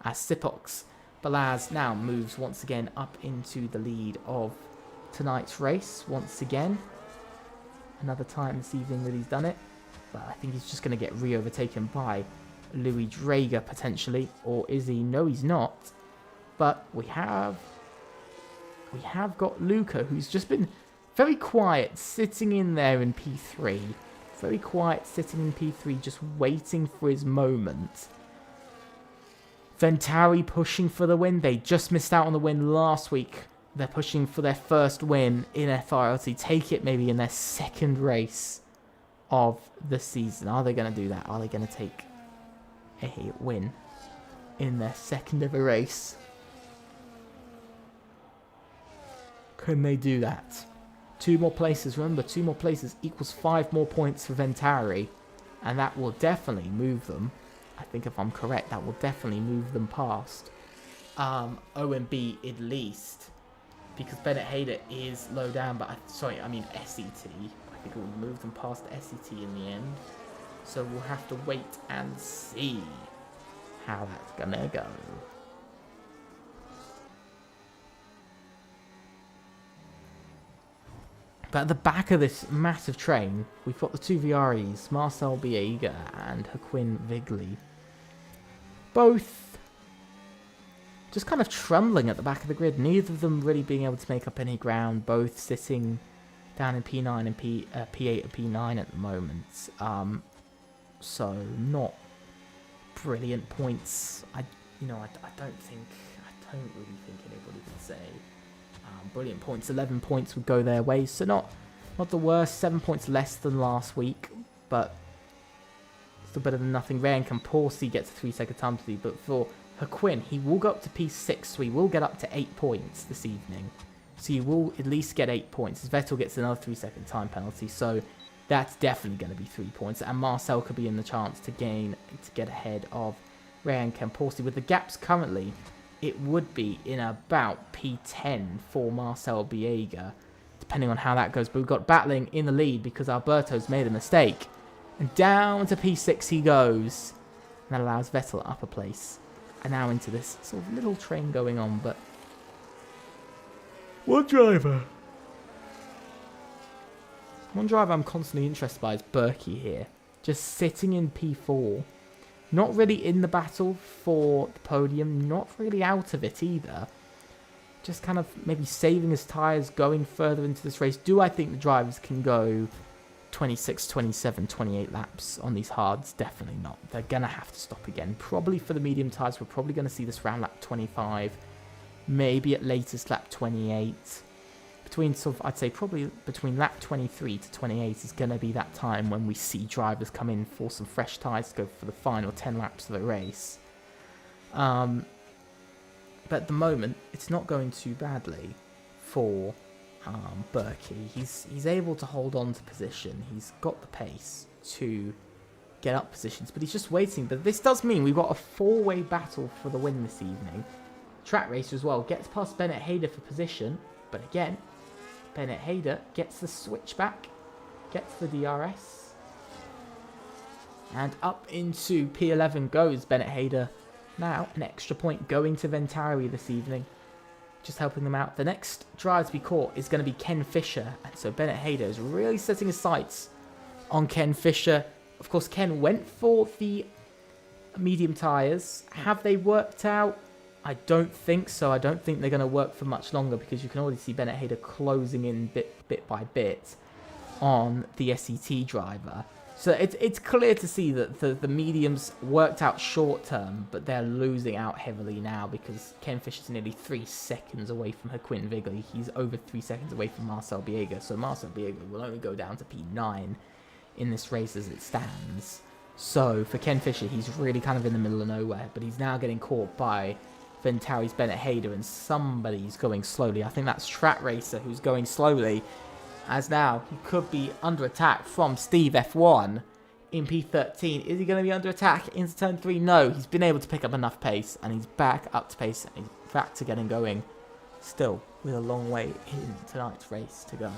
as Sipox Balaz now moves once again up into the lead of tonight's race once again. Another time this evening that he's done it, but I think he's just going to get re-overtaken by Louis Drager potentially, or is he? No, he's not. But we have got Luca, who's just been very quiet, sitting in there in P3. Very quiet, sitting in P3, just waiting for his moment. Ventari pushing for the win. They just missed out on the win last week. They're pushing for their first win in FRLT. Take it maybe in their 2nd race of the season. Are they going to do that? Are they going to take a win in their 2nd ever race? Can they do that? 2 more places. Remember, 2 more places equals 5 more points for Ventari. And that will definitely move them. I think if I'm correct, that will definitely move them past OMB at least. Because Bennett Hayder is low down, but SET. I think it will move them past SET in the end. So we'll have to wait and see how that's gonna go. But at the back of this massive train, we've got the two VREs, Marcel Biega and Joaquin Vigley. Both just kind of trembling at the back of the grid. Neither of them really being able to make up any ground. Both sitting down in P9 and P8 and P9 at the moment. So not brilliant points. I don't really think anybody could say brilliant points. 11 points would go their way, so not the worst. 7 points less than last week, but still better than nothing. Ryan Camporsi gets a 3-second time to lead, but for Joaquin, he will go up to P6, so he will get up to 8 points this evening. So you will at least get 8 points. As Vettel gets another 3-second time penalty, so that's definitely going to be 3 points. And Marcel could be in the chance to get ahead of Ryan Camporsi. With the gaps currently, it would be in about P10 for Marcel Biega, depending on how that goes. But we've got battling in the lead because Alberto's made a mistake. And down to P6 he goes. And that allows Vettel up a place. And now into this sort of little train going on, but One driver I'm constantly interested by is Berkey here. Just sitting in P4. Not really in the battle for the podium. Not really out of it either. Just kind of maybe saving his tyres going further into this race. Do I think the drivers can go 26, 27, 28 laps on these hards? Definitely not. They're going to have to stop again. Probably for the medium tyres, we're probably going to see this round lap 25. Maybe at latest lap 28. I'd say probably between lap 23 to 28 is going to be that time when we see drivers come in for some fresh tyres to go for the final 10 laps of the race. But at the moment, it's not going too badly for Berkey. He's able to hold on to position. He's got the pace to get up positions, but he's just waiting. But this does mean we've got a four-way battle for the win this evening. Track racer as well. Gets past Bennett Hayder for position, but again, Bennett Hayder gets the switchback, gets the DRS, and up into P11 goes Bennett Hayder. Now an extra point going to Ventari this evening, just helping them out. The next driver to be caught is going to be Ken Fisher, and so Bennett Hayder is really setting his sights on Ken Fisher. Of course, Ken went for the medium tyres. Have they worked out? I don't think so. I don't think they're going to work for much longer because you can already see Bennett Hayder closing in bit by bit on the SET driver. So it's clear to see that the mediums worked out short term, but they're losing out heavily now because Ken Fisher's nearly 3 seconds away from Joaquin Vigley. He's over 3 seconds away from Marcel Biega. So Marcel Biega will only go down to P9 in this race as it stands. So for Ken Fisher, he's really kind of in the middle of nowhere, but he's now getting caught by Ventari's Bennett Hayder, and somebody's going slowly. I think that's Track Racer who's going slowly, as now he could be under attack from Steve F1 in P13. Is he going to be under attack into turn 3? No, he's been able to pick up enough pace, and he's back up to pace, and he's back to getting going. Still, with a long way in tonight's race to go.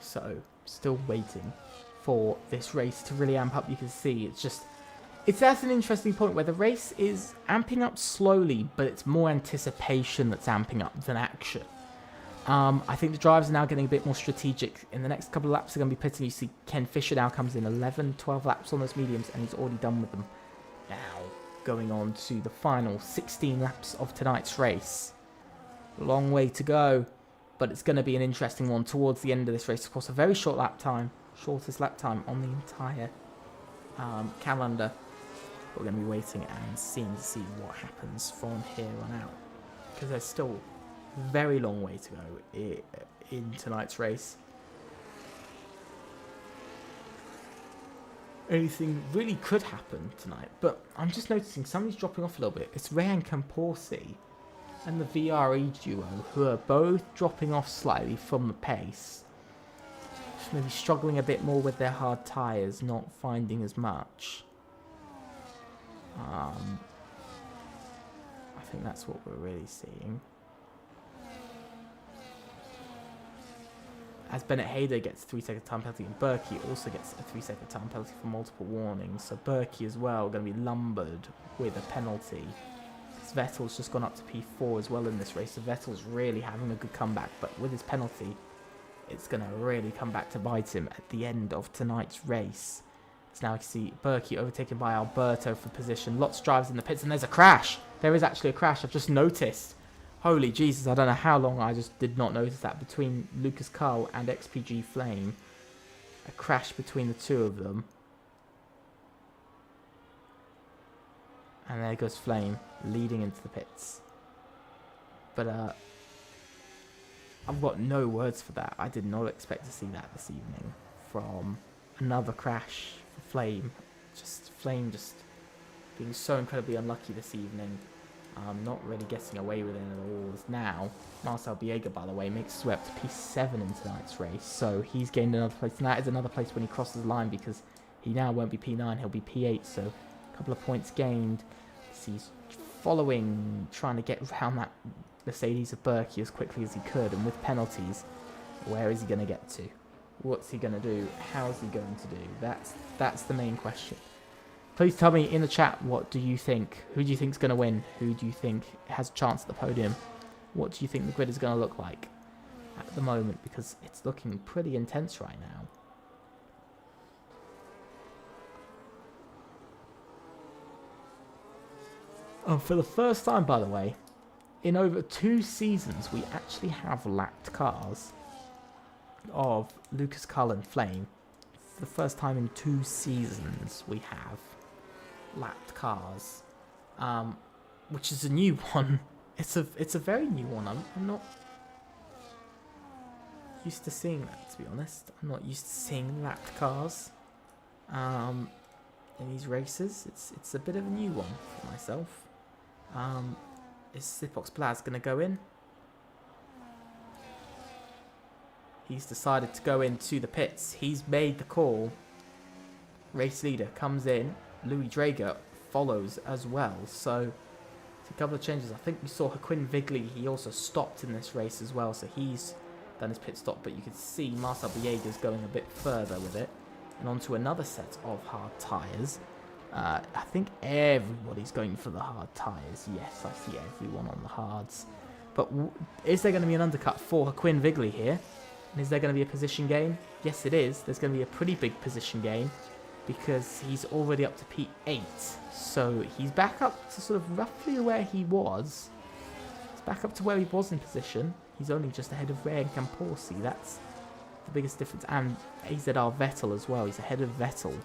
So, still waiting for this race to really amp up. You can see it's at an interesting point where the race is amping up slowly, but it's more anticipation that's amping up than action. I think the drivers are now getting a bit more strategic. In the next couple of laps, they're going to be pitting. You see Ken Fisher now comes in 11, 12 laps on those mediums, and he's already done with them. Now, going on to the final 16 laps of tonight's race. Long way to go. But it's going to be an interesting one towards the end of this race. Of course, a very short lap time. Shortest lap time on the entire calendar. We're going to be waiting and seeing to see what happens from here on out. Because there's still a very long way to go in tonight's race. Anything really could happen tonight. But I'm just noticing somebody's dropping off a little bit. It's Ryan Camporsi and the VRE duo, who are both dropping off slightly from the pace. Just maybe struggling a bit more with their hard tyres, not finding as much. I think that's what we're really seeing. as Bennett Hayder gets a 3-second time penalty, and Berkey also gets a 3-second time penalty for multiple warnings. So Berkey as well going to be lumbered with a penalty. Vettel's just gone up to P4 as well in this race. So Vettel's really having a good comeback, but with his penalty, it's going to really come back to bite him at the end of tonight's race. So now I can see Berkey overtaken by Alberto for position. Lots of drivers in the pits, and there's a crash. There is actually a crash. I've just noticed. Holy Jesus, I don't know how long I just did not notice that. Between Lucas Carl and XPG Flame. A crash between the two of them. And there goes Flame, leading into the pits. But, I've got no words for that. I did not expect to see that this evening. From another crash for Flame. Flame just being so incredibly unlucky this evening. Not really getting away with it at all. Now, Marcel Biega, by the way, makes his way up to P7 in tonight's race. So he's gained another place. And that is another place when he crosses the line, because he now won't be P9, he'll be P8. So a couple of points gained. He's following, trying to get around that Mercedes of Berkey as quickly as he could. And with penalties, where is he going to get to? What's he going to do? How's he going to do? That's the main question. Please tell me in the chat, what do you think? Who do you think is going to win? Who do you think has a chance at the podium? What do you think the grid is going to look like at the moment? Because it's looking pretty intense right now. Oh, for the first time, by the way, in over 2 seasons, we actually have lapped cars of Lucas Carl and Flame. For the first time in 2 seasons, we have lapped cars, which is a new one. It's a very new one. I'm not used to seeing that, to be honest. I'm not used to seeing lapped cars in these races. It's a bit of a new one for myself. Is Sipox Blaz going to go in? He's decided to go into the pits. He's made the call. Race leader comes in. Louis Drager follows as well. So, it's a couple of changes. I think we saw Joaquin Vigley. He also stopped in this race as well. So, he's done his pit stop. But you can see Marcel Villegas going a bit further with it. And onto another set of hard tyres. I think everybody's going for the hard tyres. Yes, I see everyone on the hards. But is there going to be an undercut for Joaquin Vigley here? And is there going to be a position gain? Yes, it is. There's going to be a pretty big position gain, because he's already up to P8. So he's back up to sort of roughly where he was. He's back up to where he was in position. He's only just ahead of Ray and Camporsi. That's the biggest difference. And AZR Vettel as well. He's ahead of Vettel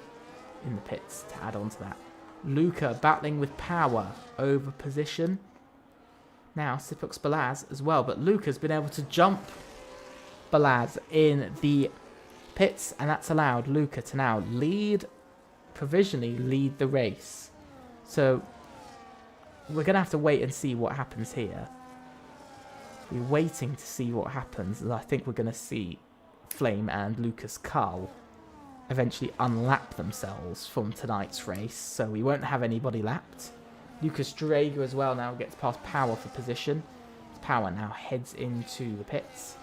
in the pits to add on to that. Luca battling with power over position. Now Sipox Balaz as well. But Luca's been able to jump Balaz in the pits, and that's allowed Luca to now provisionally lead the race. So we're going to have to wait and see what happens here. We're waiting to see what happens, and I think we're going to see Flame and Lucas Carl eventually unlap themselves from tonight's race, so we won't have anybody lapped. Lucas Drager as well now gets past Power for position. Power now heads into the pits.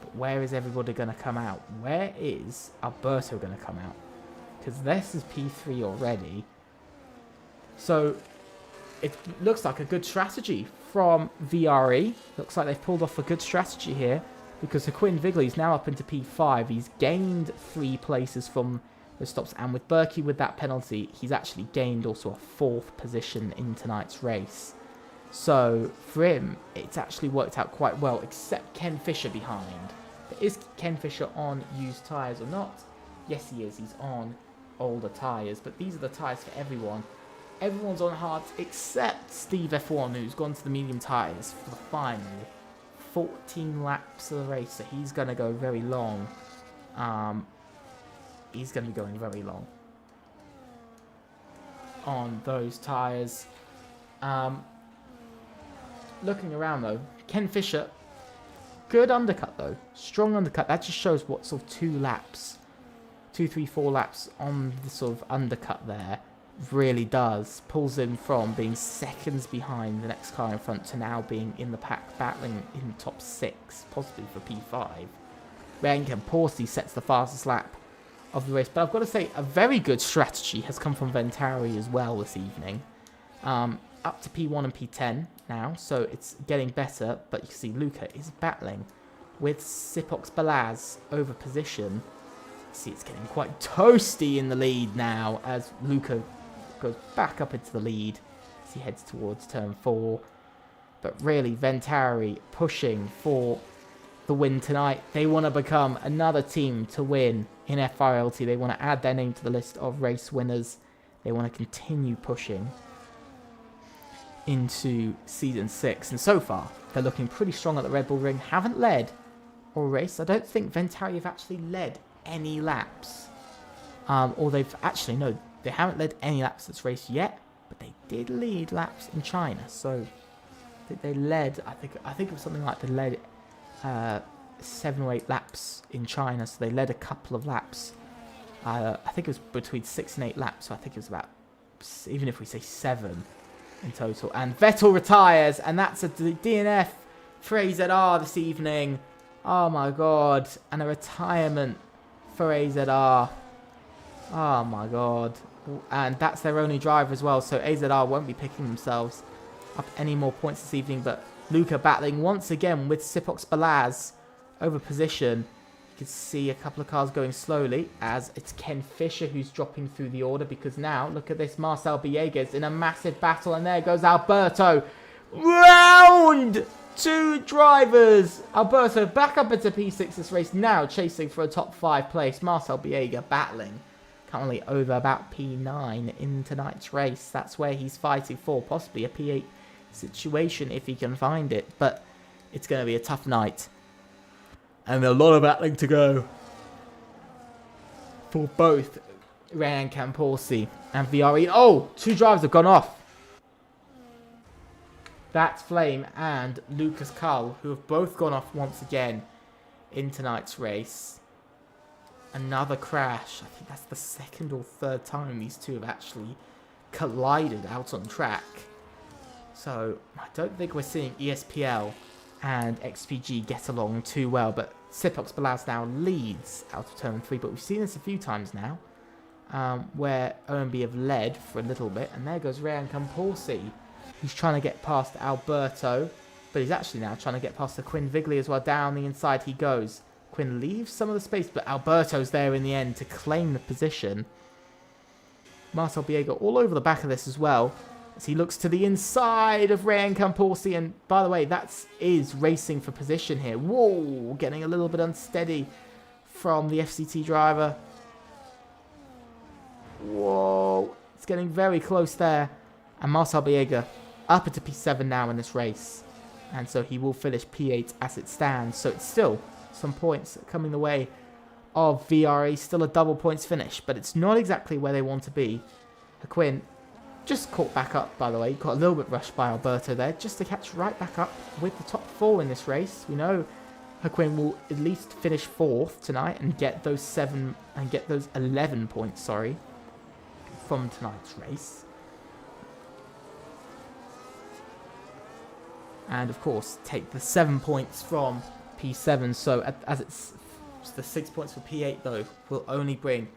But where is everybody going to come out? Where is Alberto going to come out? Because this is P3 already. So it looks like a good strategy from VRE. Looks like they've pulled off a good strategy here, because Joaquin Vigley is now up into P5. He's gained 3 places from the stops. And with Berkey with that penalty, he's actually gained also a 4th position in tonight's race. So for him, it's actually worked out quite well, except Ken Fisher behind. But is Ken Fisher on used tyres or not? Yes, he is. He's on older tyres. But these are the tyres for everyone. Everyone's on hards except Steve F1, who's gone to the medium tyres for the final 14 laps of the race. So he's going to go very long. He's going to be going very long on those tyres. Looking around though, Ken Fisher, good undercut though, strong undercut. That just shows what sort of 2 laps, 2, 3, 4 laps on the sort of undercut there really does. Pulls him from being seconds behind the next car in front to now being in the pack, battling in top 6, possibly for P5. Ryan Camporsi sets the fastest lap of the race. But I've got to say, a very good strategy has come from Ventari as well this evening. Up to P1 and P10 now, so it's getting better. But you can see Luca is battling with Sipox Balaz over position. See, it's getting quite toasty in the lead now as Luca goes back up into the lead as he heads towards turn 4. But really, Ventari pushing for the win tonight. They want to become another team to win in FRLT. They want to add their name to the list of race winners. They want to continue pushing into Season 6. And so far, they're looking pretty strong at the Red Bull Ring. Haven't led or raced. I don't think Ventari have actually led any laps. Or they've actually, no, they haven't led any laps this race yet. But they did lead laps in China. So I think they led, I think it was something like they led 7 or 8 laps in China. So they led a couple of laps. I think it was between 6 and 8 laps. So I think it was about, even if we say 7 in total. And Vettel retires, and that's a DNF for AZR this evening. Oh my god. And a retirement for AZR. Oh my god. And that's their only driver as well, so AZR won't be picking themselves up any more points this evening. But Luca battling once again with Sipox Balaz over position. You can see a couple of cars going slowly as it's Ken Fisher who's dropping through the order, because now, look at this, Marcel Villegas in a massive battle, and there goes Alberto. Round 2 drivers. Alberto back up into P6 this race, now chasing for a top 5 place. Marcel Villegas battling currently over about P9 in tonight's race. That's where he's fighting for possibly a P8 situation if he can find it, but it's going to be a tough night. And a lot of battling to go for both Ryan Camporsi and VRE. Oh, 2 drivers have gone off. That's Flame and Lucas Cull, who have both gone off once again in tonight's race. Another crash. I think that's the 2nd or 3rd time these two have actually collided out on track. So I don't think we're seeing ESPL and XPG get along too well, but Sipox Balaz now leads out of turn 3, but we've seen this a few times now, where OMB have led for a little bit, and there goes Ryan Camporsi, who's trying to get past Alberto, but he's actually now trying to get past the Quinn Vigley as well. Down the inside he goes. Quinn leaves some of the space, but Alberto's there in the end to claim the position. Marcel Villegas all over the back of this as well, as he looks to the inside of Ryan Camporsi. And by the way, that is racing for position here. Whoa, getting a little bit unsteady from the FCT driver. Whoa, it's getting very close there. And Marcel Villegas up into P7 now in this race. And so he will finish P8 as it stands. So it's still some points coming the way of VRE. Still a double points finish, but it's not exactly where they want to be. Quinn just caught back up, by the way. Got a little bit rushed by Alberto there, just to catch right back up with the top 4 in this race. We know Quinn will at least finish 4th tonight and get those 11 points, sorry, from tonight's race. And of course, take the 7 points from P7. So as it's the 6 points for P8 though, will only bring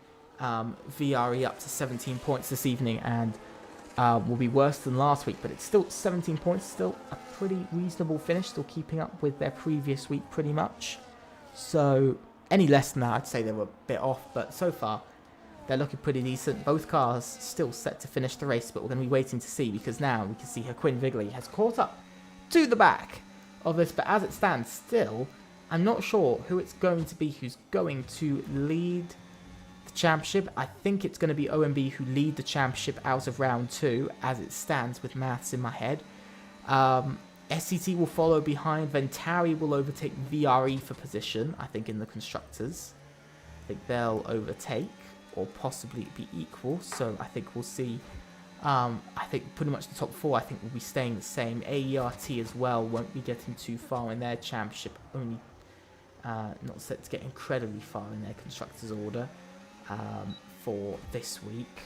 VRE up to 17 points this evening, and will be worse than last week, but it's still 17 points, still a pretty reasonable finish, still keeping up with their previous week pretty much. So any less than that, I'd say they were a bit off, but so far they're looking pretty decent. Both cars still set to finish the race, but we're going to be waiting to see, because now we can see Quinn Vigley has caught up to the back of this, but as it stands still, I'm not sure who it's going to be who's going to lead the championship. I think it's going to be OMB who lead the championship out of round 2 as it stands with maths in my head. SCT will follow behind. Ventari will overtake VRE for position, I think, in the constructors. I think they'll overtake or possibly be equal, so I think we'll see. I think pretty much the top 4 I think will be staying the same. AERT as well won't be getting too far in their championship, only not set to get incredibly far in their constructors order for this week.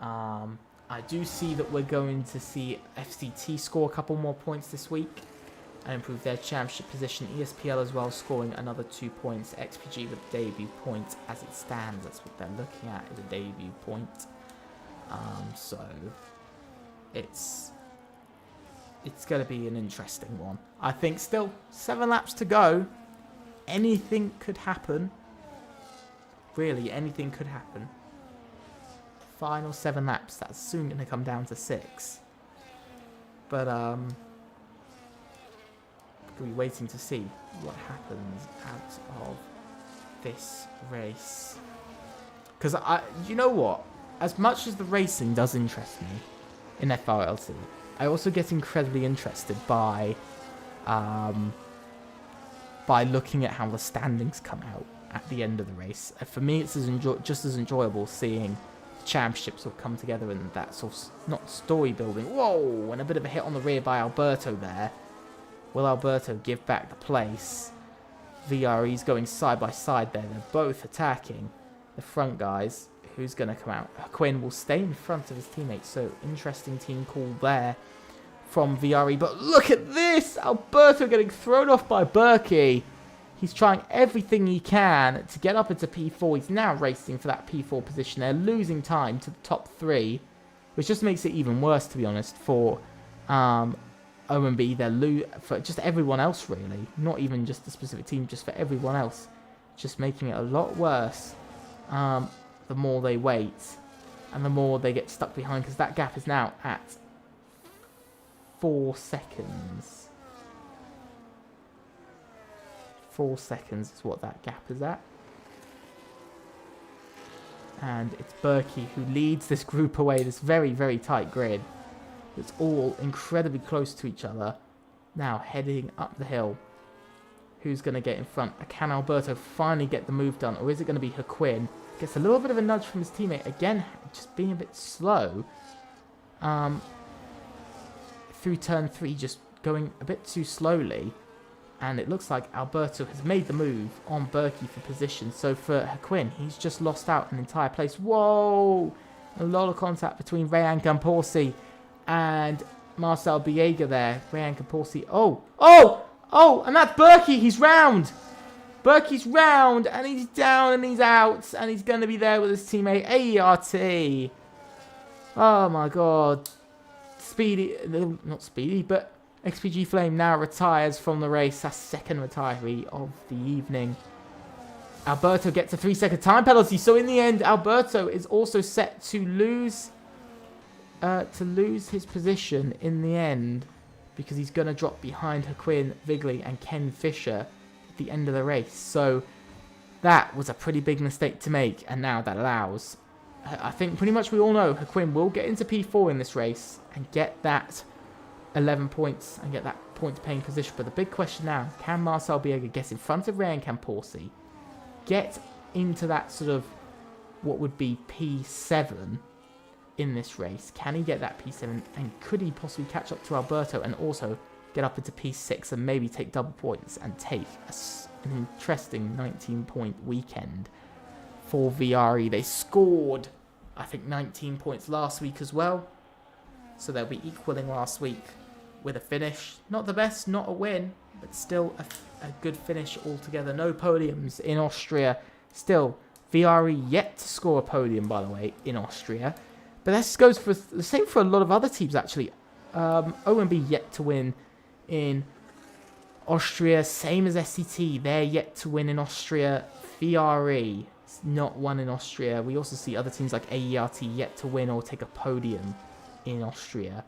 I do see that we're going to see FCT score a couple more points this week, and improve their championship position. ESPL as well, scoring another 2 points. XPG with debut point as it stands. That's what they're looking at, is a debut point. So it's going to be an interesting one. I think still 7 laps to go. Anything could happen. Really, anything could happen. Final 7 laps. That's soon going to come down to 6. But we'll be waiting to see what happens out of this race. Because you know what? As much as the racing does interest me in FRLT, I also get incredibly interested by looking at how the standings come out at the end of the race. For me, it's just as enjoyable seeing championships will come together and that sort of, not story building. Whoa! And a bit of a hit on the rear by Alberto there. Will Alberto give back the place? VRE's going side by side there. They're both attacking the front guys. Who's going to come out? Quinn will stay in front of his teammates. So interesting team call there from VRE. But look at this! Alberto getting thrown off by Berkey. He's trying everything he can to get up into P4. He's now racing for that P4 position. They're losing time to the top 3, which just makes it even worse, to be honest, for OMB. They're for just everyone else, really. Not even just the specific team, just for everyone else. Just making it a lot worse the more they wait and the more they get stuck behind, because that gap is now at 4 seconds. 4 seconds is what that gap is at. And it's Berkey who leads this group away, this very, very tight grid. It's all incredibly close to each other. Now heading up the hill. Who's going to get in front? Can Alberto finally get the move done? Or is it going to be Quinn? Gets a little bit of a nudge from his teammate. Again, just being a bit slow. Through turn 3, just going a bit too slowly. And it looks like Alberto has made the move on Berkey for position. So for Quinn, he's just lost out an entire place. Whoa! A lot of contact between Rayan Camporsi and Marcel Biega there. Rayan Camporsi. Oh! And that's Berkey. He's round. Berkey's round. And he's down and he's out. And he's going to be there with his teammate AERT. Oh my god. Speedy. Not Speedy, but XPG Flame now retires from the race. That's second retiree of the evening. Alberto gets a 3-second time penalty. So in the end, Alberto is also set to lose his position in the end, because he's going to drop behind Quinn Vigley and Ken Fisher at the end of the race. So that was a pretty big mistake to make, and now that allows, I think pretty much we all know Quinn will get into P4 in this race and get that 11 points and get that point-paying position. But the big question now, can Marcel Biega get in front of Rayan Camporsi, get into that sort of what would be P7 in this race? Can he get that P7, and could he possibly catch up to Alberto and also get up into P6 and maybe take double points and take an interesting 19-point weekend for VRE? They scored, I think, 19 points last week as well, so they'll be equaling last week with a finish. Not the best, not a win, but still a good finish altogether. No podiums in Austria. Still, VRE yet to score a podium, by the way, in Austria. But this goes for the same for a lot of other teams, actually. OMB yet to win in Austria, same as SCT. They're yet to win in Austria. VRE not won in Austria. We also see other teams like AERT yet to win or take a podium in Austria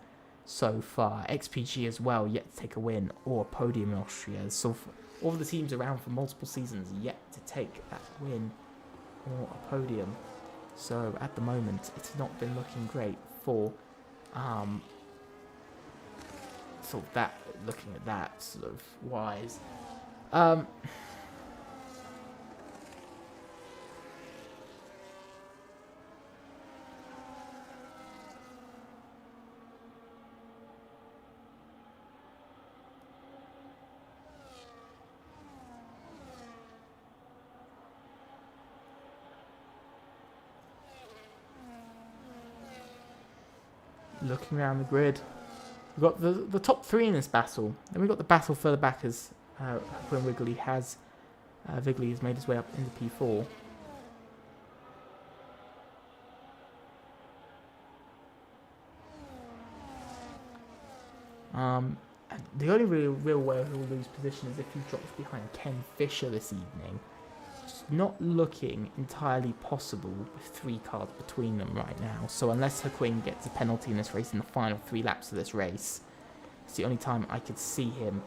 so far. XPG as well, yet to take a win or a podium in Austria. So all the teams around for multiple seasons yet to take that win or a podium. So at the moment, it's not been looking great for sort of that, looking at that sort of wise. Looking around the grid, We've got the top 3 in this battle. Then we've got the battle further back as when Wiggly has made his way up into P4. And the only real way he'll lose position is if he drops behind Ken Fisher this evening. It's not looking entirely possible with 3 cars between them right now. So unless Haquin gets a penalty in this race in the final 3 laps of this race, it's the only time I could see him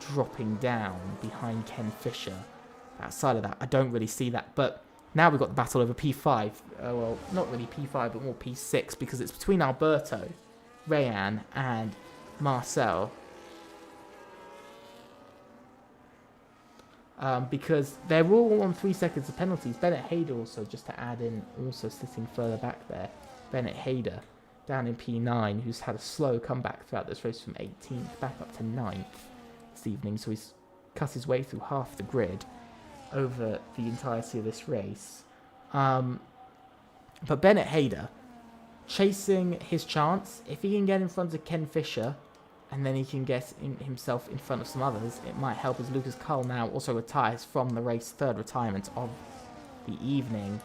dropping down behind Ken Fisher. Outside of that, I don't really see that. But now we've got the battle over P5. Well, not really P5, but more P6, because it's between Alberto, Rayan, and Marcel. Because they're all on 3 seconds of penalties. Bennett Hayder also, just to add in, also sitting further back there. Bennett Hayder down in P9, who's had a slow comeback throughout this race from 18th back up to 9th this evening. So he's cut his way through half the grid over the entirety of this race. But Bennett Hayder chasing his chance. If he can get in front of Ken Fisher, and then he can get himself in front of some others, it might help as Lucas Cull now also retires from the race, 3rd retirement of the evening.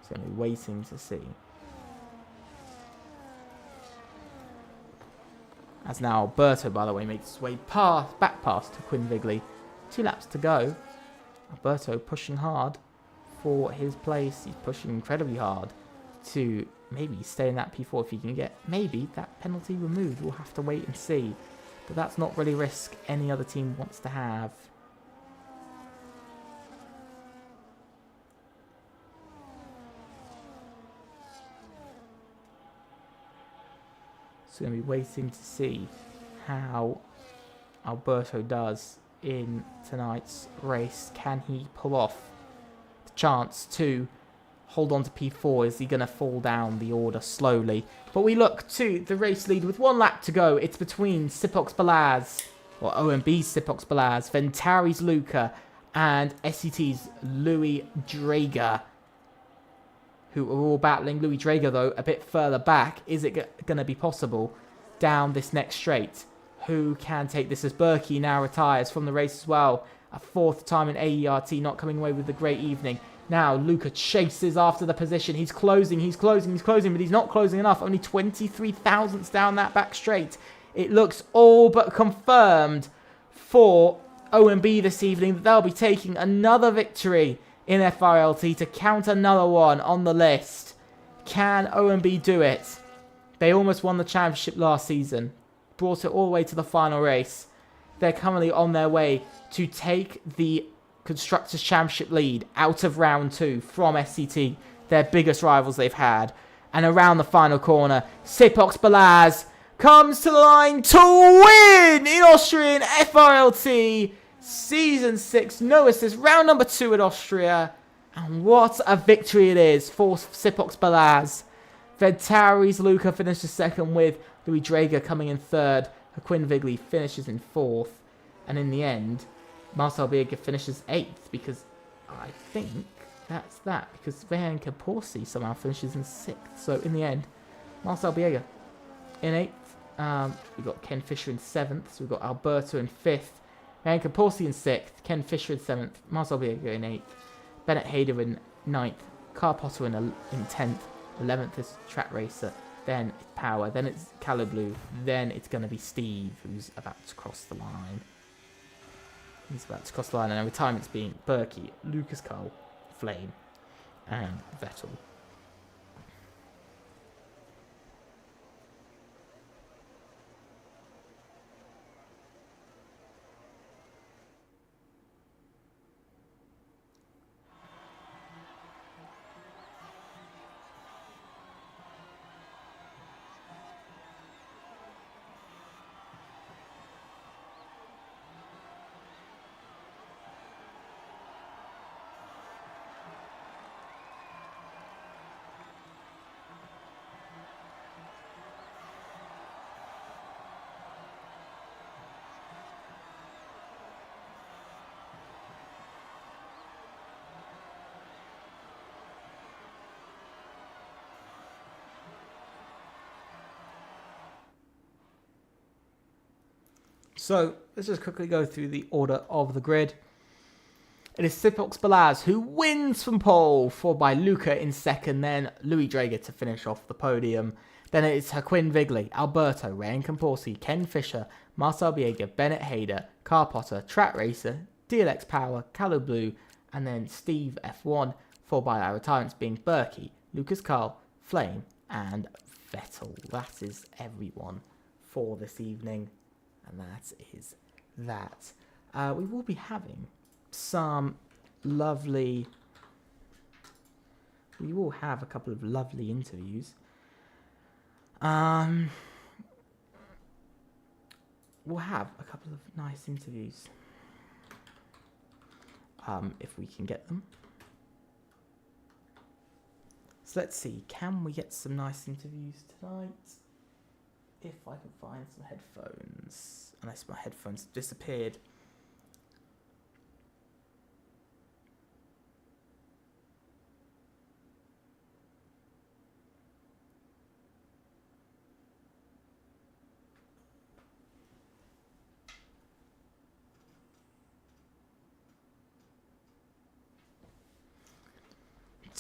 So going to be waiting to see. As now Alberto, by the way, makes his way back past to Quinn Vigley. 2 laps to go. Alberto pushing hard for his place. He's pushing incredibly hard to maybe stay in that P4 if he can get maybe that penalty removed. We'll have to wait and see. But that's not really a risk any other team wants to have. So going to be waiting to see how Alberto does in tonight's race. Can he pull off the chance to hold on to P4? Is he going to fall down the order slowly? But we look to the race lead with 1 lap to go. It's between Sipox Balaz, or OMB's Sipox Balaz, Ventari's Luca, and SCT's Louis Drager, who are all battling. Louis Drager, though, a bit further back. Is it going to be possible down this next straight? Who can take this as Berkey now retires from the race as well? A 4th time in AERT, not coming away with a great evening. Now Luca chases after the position. He's closing, but he's not closing enough. Only 23 thousandths down that back straight. It looks all but confirmed for OMB this evening that they'll be taking another victory in FRLT to count another one on the list. Can OMB do it? They almost won the championship last season. Brought it all the way to the final race. They're currently on their way to take the Constructors' Championship lead out of round 2 from SCT, their biggest rivals they've had. And around the final corner, Sipox Balaz comes to the line to win in Austrian FRLT Season 6 No Assist, round number 2 at Austria. And what a victory it is for Sipox Balaz. Ventari's Luca finishes 2nd with Louis Drager coming in 3rd. Quinn Vigley finishes in 4th. And in the end, Marcel Biega finishes 8th, because I think that's that. Because Vehan Kaporsi somehow finishes in 6th. So in the end, Marcel Biega in 8th. We've got Ken Fisher in 7th. So we've got Alberto in 5th. Vehan Kaporsi in 6th. Ken Fisher in 7th. Marcel Biega in 8th. Bennett Hayder in 9th. Carl Potter in 10th. 11th is Track Racer. Then it's Power. Then it's Caleb Blue. Then it's going to be Steve, who's about to cross the line. He's about to cross the line. And retirement's being Berkey, Lucas Cole, Flame, and Vettel. So let's just quickly go through the order of the grid. It is Sipox Balaz who wins from pole, followed by Luca in second, then Louis Drager to finish off the podium. Then it is Joaquin Vigley, Alberto, Ryan Camporsi, Ken Fisher, Marcel Biega, Bennett Hayder, Carl Potter, Track Racer, DLX Power, Callow Blue, and then Steve F1, followed by our retirements being Berkey, Lucas Carl, Flame, and Vettel. That is everyone for this evening, and that is that. We will be having some lovely... We will have a couple of lovely interviews. We'll have a couple of nice interviews. If we can get them. So let's see, can we get some nice interviews tonight? If I can find some headphones. Unless my headphones disappeared.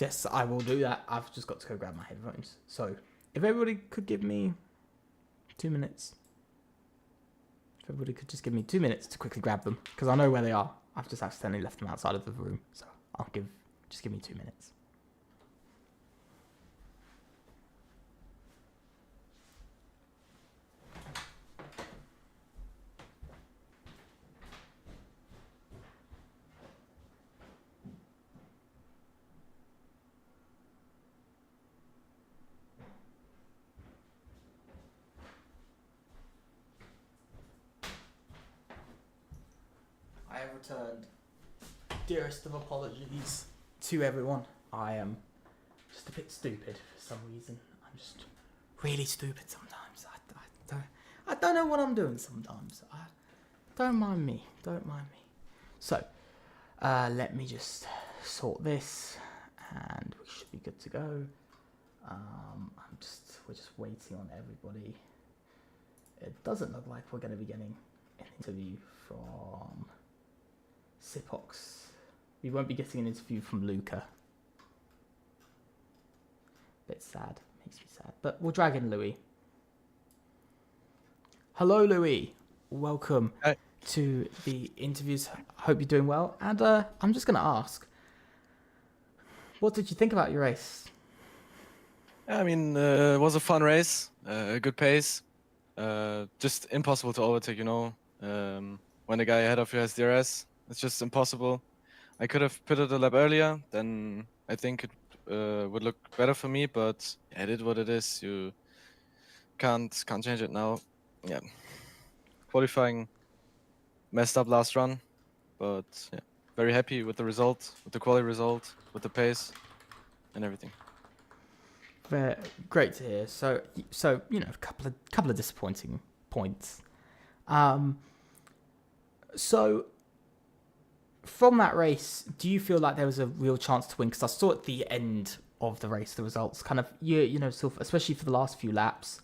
Yes, I will do that. I've just got to go grab my headphones. So, if everybody could give me 2 minutes. If everybody could just give me 2 minutes to quickly grab them. Because I know where they are. I've just accidentally left them outside of the room. So, just give me 2 minutes. I have returned dearest of apologies to everyone. I am just a bit stupid for some reason. I'm just really stupid sometimes. I don't know what I'm doing sometimes. Don't mind me. Don't mind me. So, let me just sort this, and we should be good to go. We're just waiting on everybody. It doesn't look like we're going to be getting an interview from Sipox. We won't be getting an interview from Luca. Bit sad. Makes me sad. But we'll drag in Louis. Hello, Louis. Welcome to the interviews. Hope you're doing well. And I'm just going to ask, what did you think about your race? I mean, it was a fun race, a good pace. Just impossible to overtake, when the guy ahead of you has DRS. It's just impossible. I could have pitted a lap earlier, then I think it would look better for me, but it is what it is. You can't change it now. Yeah. Qualifying messed up last run, but yeah, very happy with the result, with the quality result, with the pace and everything. Very great to hear. So a couple of disappointing points. So from that race, do you feel like there was a real chance to win? Because I saw at the end of the race the results, kind of especially for the last few laps,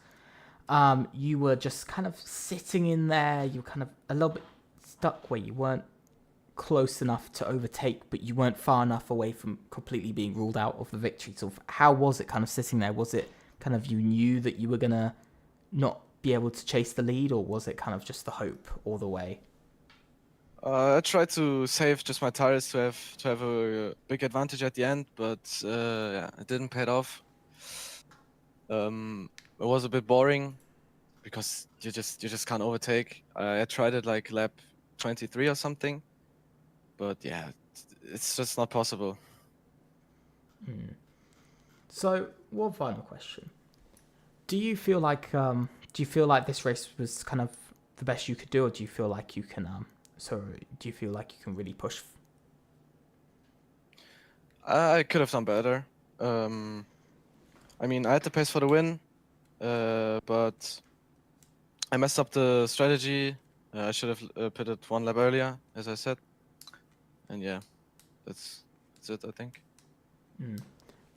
you were just kind of sitting in there. You were kind of a little bit stuck where you weren't close enough to overtake, but you weren't far enough away from completely being ruled out of the victory. So how was it kind of sitting there? Was it kind of you knew that you were going to not be able to chase the lead, or was it kind of just the hope all the way? I tried to save just my tires to have a big advantage at the end, but it didn't pay off. It was a bit boring because you just can't overtake. I tried it like lap 23 or something, but yeah, it's just not possible. So, one final question: Do you feel like this race was kind of the best you could do, or do you feel like you can really push? I could have done better. I mean, I had the pace for the win, but I messed up the strategy. I should have pitted one lap earlier, as I said. And yeah, that's it, I think.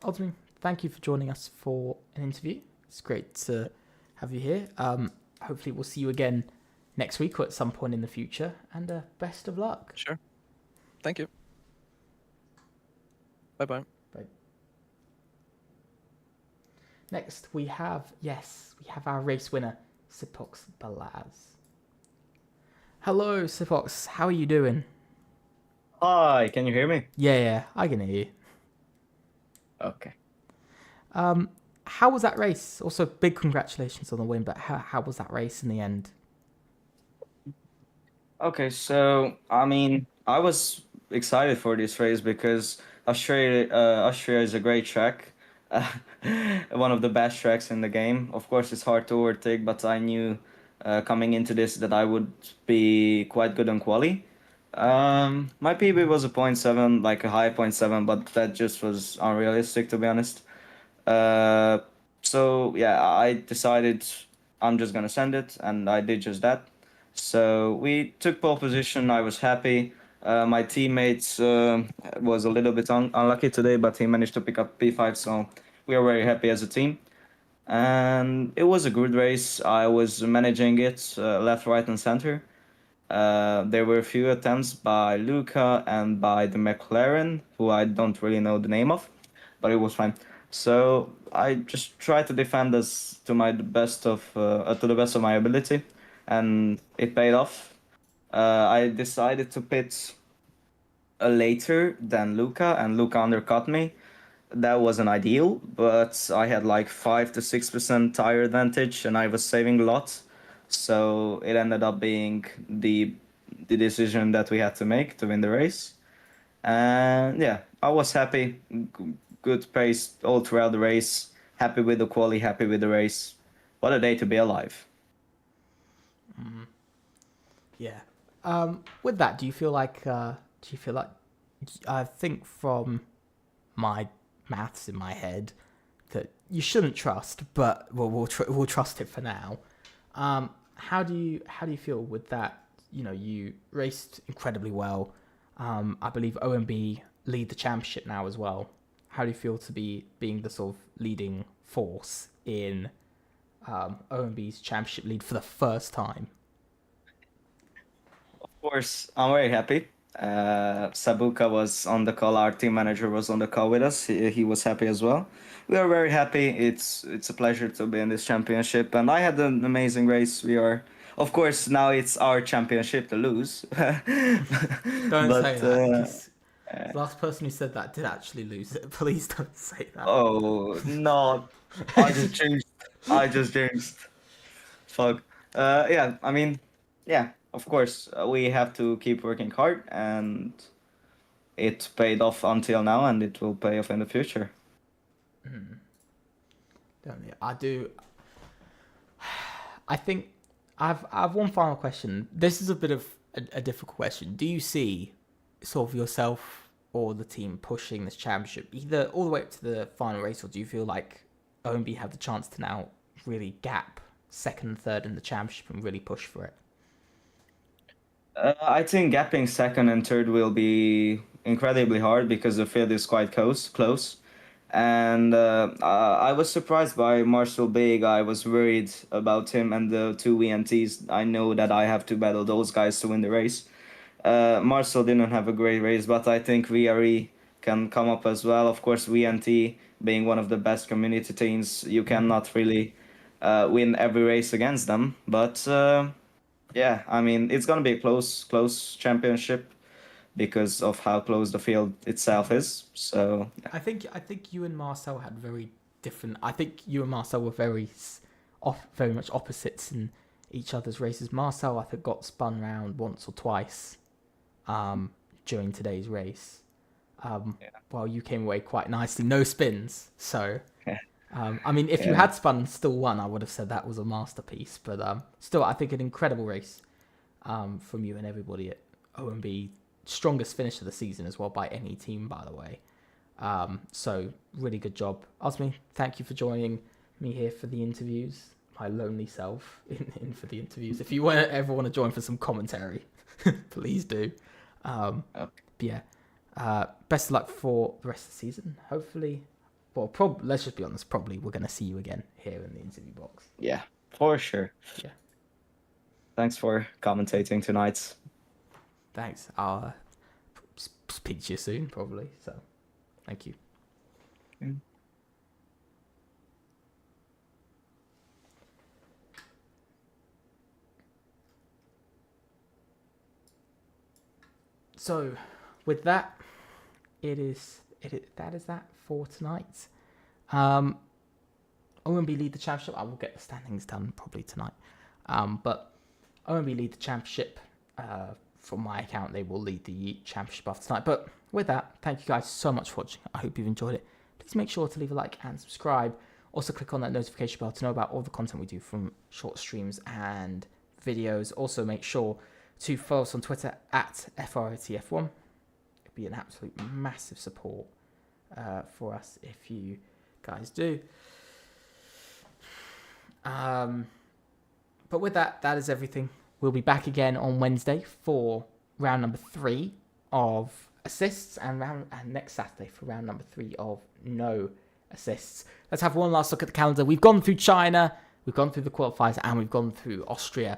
Ultimately, thank you for joining us for an interview. It's great to have you here. Hopefully we'll see you again next week or at some point in the future. And best of luck. Sure. Thank you. Bye-bye. Bye. Next, we have our race winner, Sipox Balaz. Hello, Sipox. How are you doing? Hi, can you hear me? Yeah, I can hear you. Okay. How was that race? Also, big congratulations on the win, but how was that race in the end? Okay, so I mean, I was excited for this race because Austria is a great track, one of the best tracks in the game. Of course, it's hard to overtake, but I knew coming into this that I would be quite good on quali. My PB was a point 0.7, like a high point 0.7, but that just was unrealistic to be honest. Uh, so yeah, I decided I'm just gonna send it, and I did just that. So we took pole position. I was happy. My teammates was a little bit unlucky today, but he managed to pick up P5, so we are very happy as a team. And it was a good race. I was managing it left, right, and center. There were a few attempts by Luca and by the McLaren, who I don't really know the name of, but it was fine. So I just tried to defend us to the best of my ability, and it paid off. I decided to pit later than Luca, and Luca undercut me. That wasn't ideal, but I had like 5 to 6% tire advantage, and I was saving a lot. So it ended up being the decision that we had to make to win the race. And yeah, I was happy. Good pace all throughout the race. Happy with the quali, happy with the race. What a day to be alive. Yeah. With that, do you feel like I think from my maths in my head that you shouldn't trust, but we'll trust it for now. How do you feel with that? You know, you raced incredibly well. I believe OMB lead the championship now as well. How do you feel to be being the sort of leading force in OMB's championship lead for the first time? Of course, I'm very happy. Sabuka was on the call. Our team manager was on the call with us. He was happy as well. We are very happy. It's a pleasure to be in this championship, and I had an amazing race. We are, of course, now it's our championship to lose. Don't But say that, because the last person who said that did actually lose it. Please don't say that. oh no, I just jinxed. I just jinxed. Fuck. Yeah, I mean, yeah, of course, we have to keep working hard, and it paid off until now, and it will pay off in the future. Definitely. I do. I think I've one final question. This is a bit of a difficult question. Do you see sort of yourself or the team pushing this championship either all the way up to the final race, or do you feel like OMB have the chance to now really gap second and third in the championship and really push for it? I think gapping second and third will be incredibly hard because the field is quite close. And I was surprised by Marcel Big. I was worried about him and the two VNTs. I know that I have to battle those guys to win the race. Marcel didn't have a great race, but I think VRE can come up as well. Of course, VNT being one of the best community teams, you cannot really win every race against them. But yeah, I mean, it's gonna be a close championship because of how close the field itself is. So yeah. I think you and Marcel had very different. I think you and Marcel were very much opposites in each other's races. Marcel, I think, got spun round once or twice during today's race. While you came away quite nicely, no spins. So, I mean, if you had spun and still won, I would have said that was a masterpiece. But still, I think an incredible race from you and everybody at OMB. Strongest finish of the season as well by any team, by the way. So really good job. Osmi, thank you for joining me here for the interviews. My lonely self in for the interviews. If you ever want to join for some commentary, please do. But yeah, best of luck for the rest of the season. Hopefully, well, let's just be honest. Probably we're going to see you again here in the interview box. Yeah, for sure. Yeah. Thanks for commentating tonight. Thanks. I'll speak to you soon, probably. So, thank you. So, with that, that is that for tonight. I won't be lead the championship. I will get the standings done probably tonight. But I won't be lead the championship. From my account, they will lead the championship after tonight. But with that, thank you guys so much for watching. I hope you've enjoyed it. Please make sure to leave a like and subscribe. Also, click on that notification bell to know about all the content we do from short streams and videos. Also, make sure to follow us on Twitter at FRLTF1. It'd be an absolute massive support for us if you guys do. But with that, that is everything. We'll be back again on Wednesday for round number 3 of assists, and next Saturday for round number 3 of no assists. Let's have one last look at the calendar. We've gone through China, we've gone through the qualifiers, and we've gone through Austria.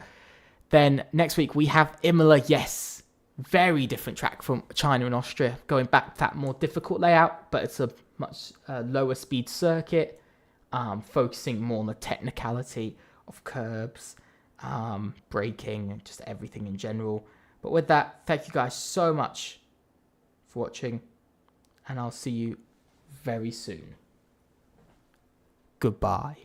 Then next week we have Imola. Yes, very different track from China and Austria, going back to that more difficult layout, but it's a much lower speed circuit, focusing more on the technicality of curbs, braking, and just everything in general. But with that, thank you guys so much for watching, and I'll see you very soon. Goodbye.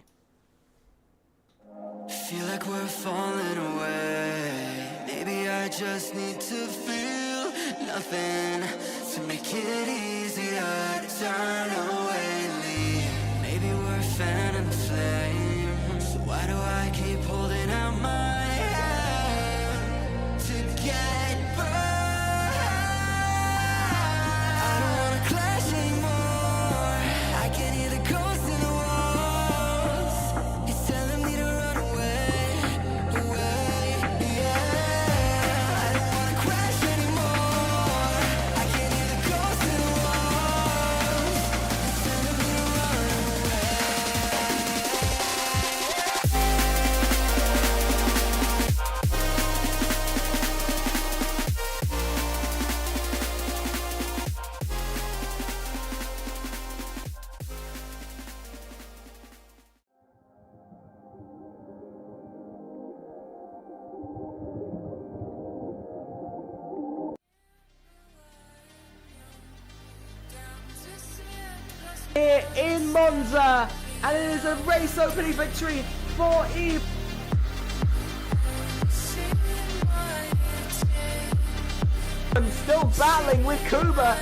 Feel like we're falling away. Maybe I just need to feel nothing to make it easier to turn away and leave. Maybe we're fanning the flame. So why do I keep holding out my hand to get burned? I don't wanna clash anymore. I can hear the ghosts in the walls. It's telling me to run away, yeah. I don't wanna crash anymore. I can hear the ghosts in the walls. It's telling me to run away. Here in Monza, and it is a race opening victory for Eve. And still battling with Kuba.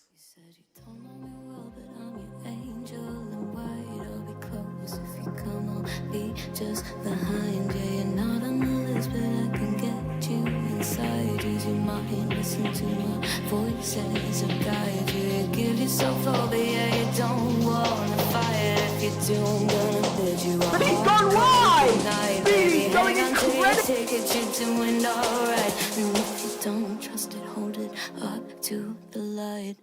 You said you don't know me well, but I'm your angel in white. I'll be close if you come. I'll be just behind you. You're not on the list, but I can get you inside. Use your mind, listen to my voices and guide you. You give yourself over, yeah, you don't wanna fight. If you do, I'm gonna bid you a But he's hard gone wide! night. He's going Hang on to your incredible! ticket, you're doing alright. And if you don't trust it, hold it up to the light.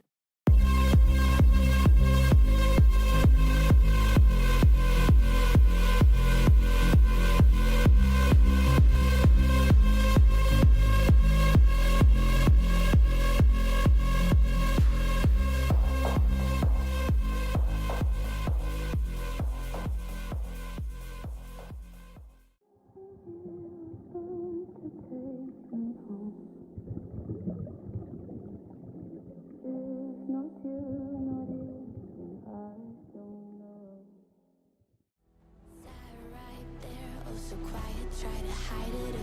Sat right there, oh so quiet, try to hide it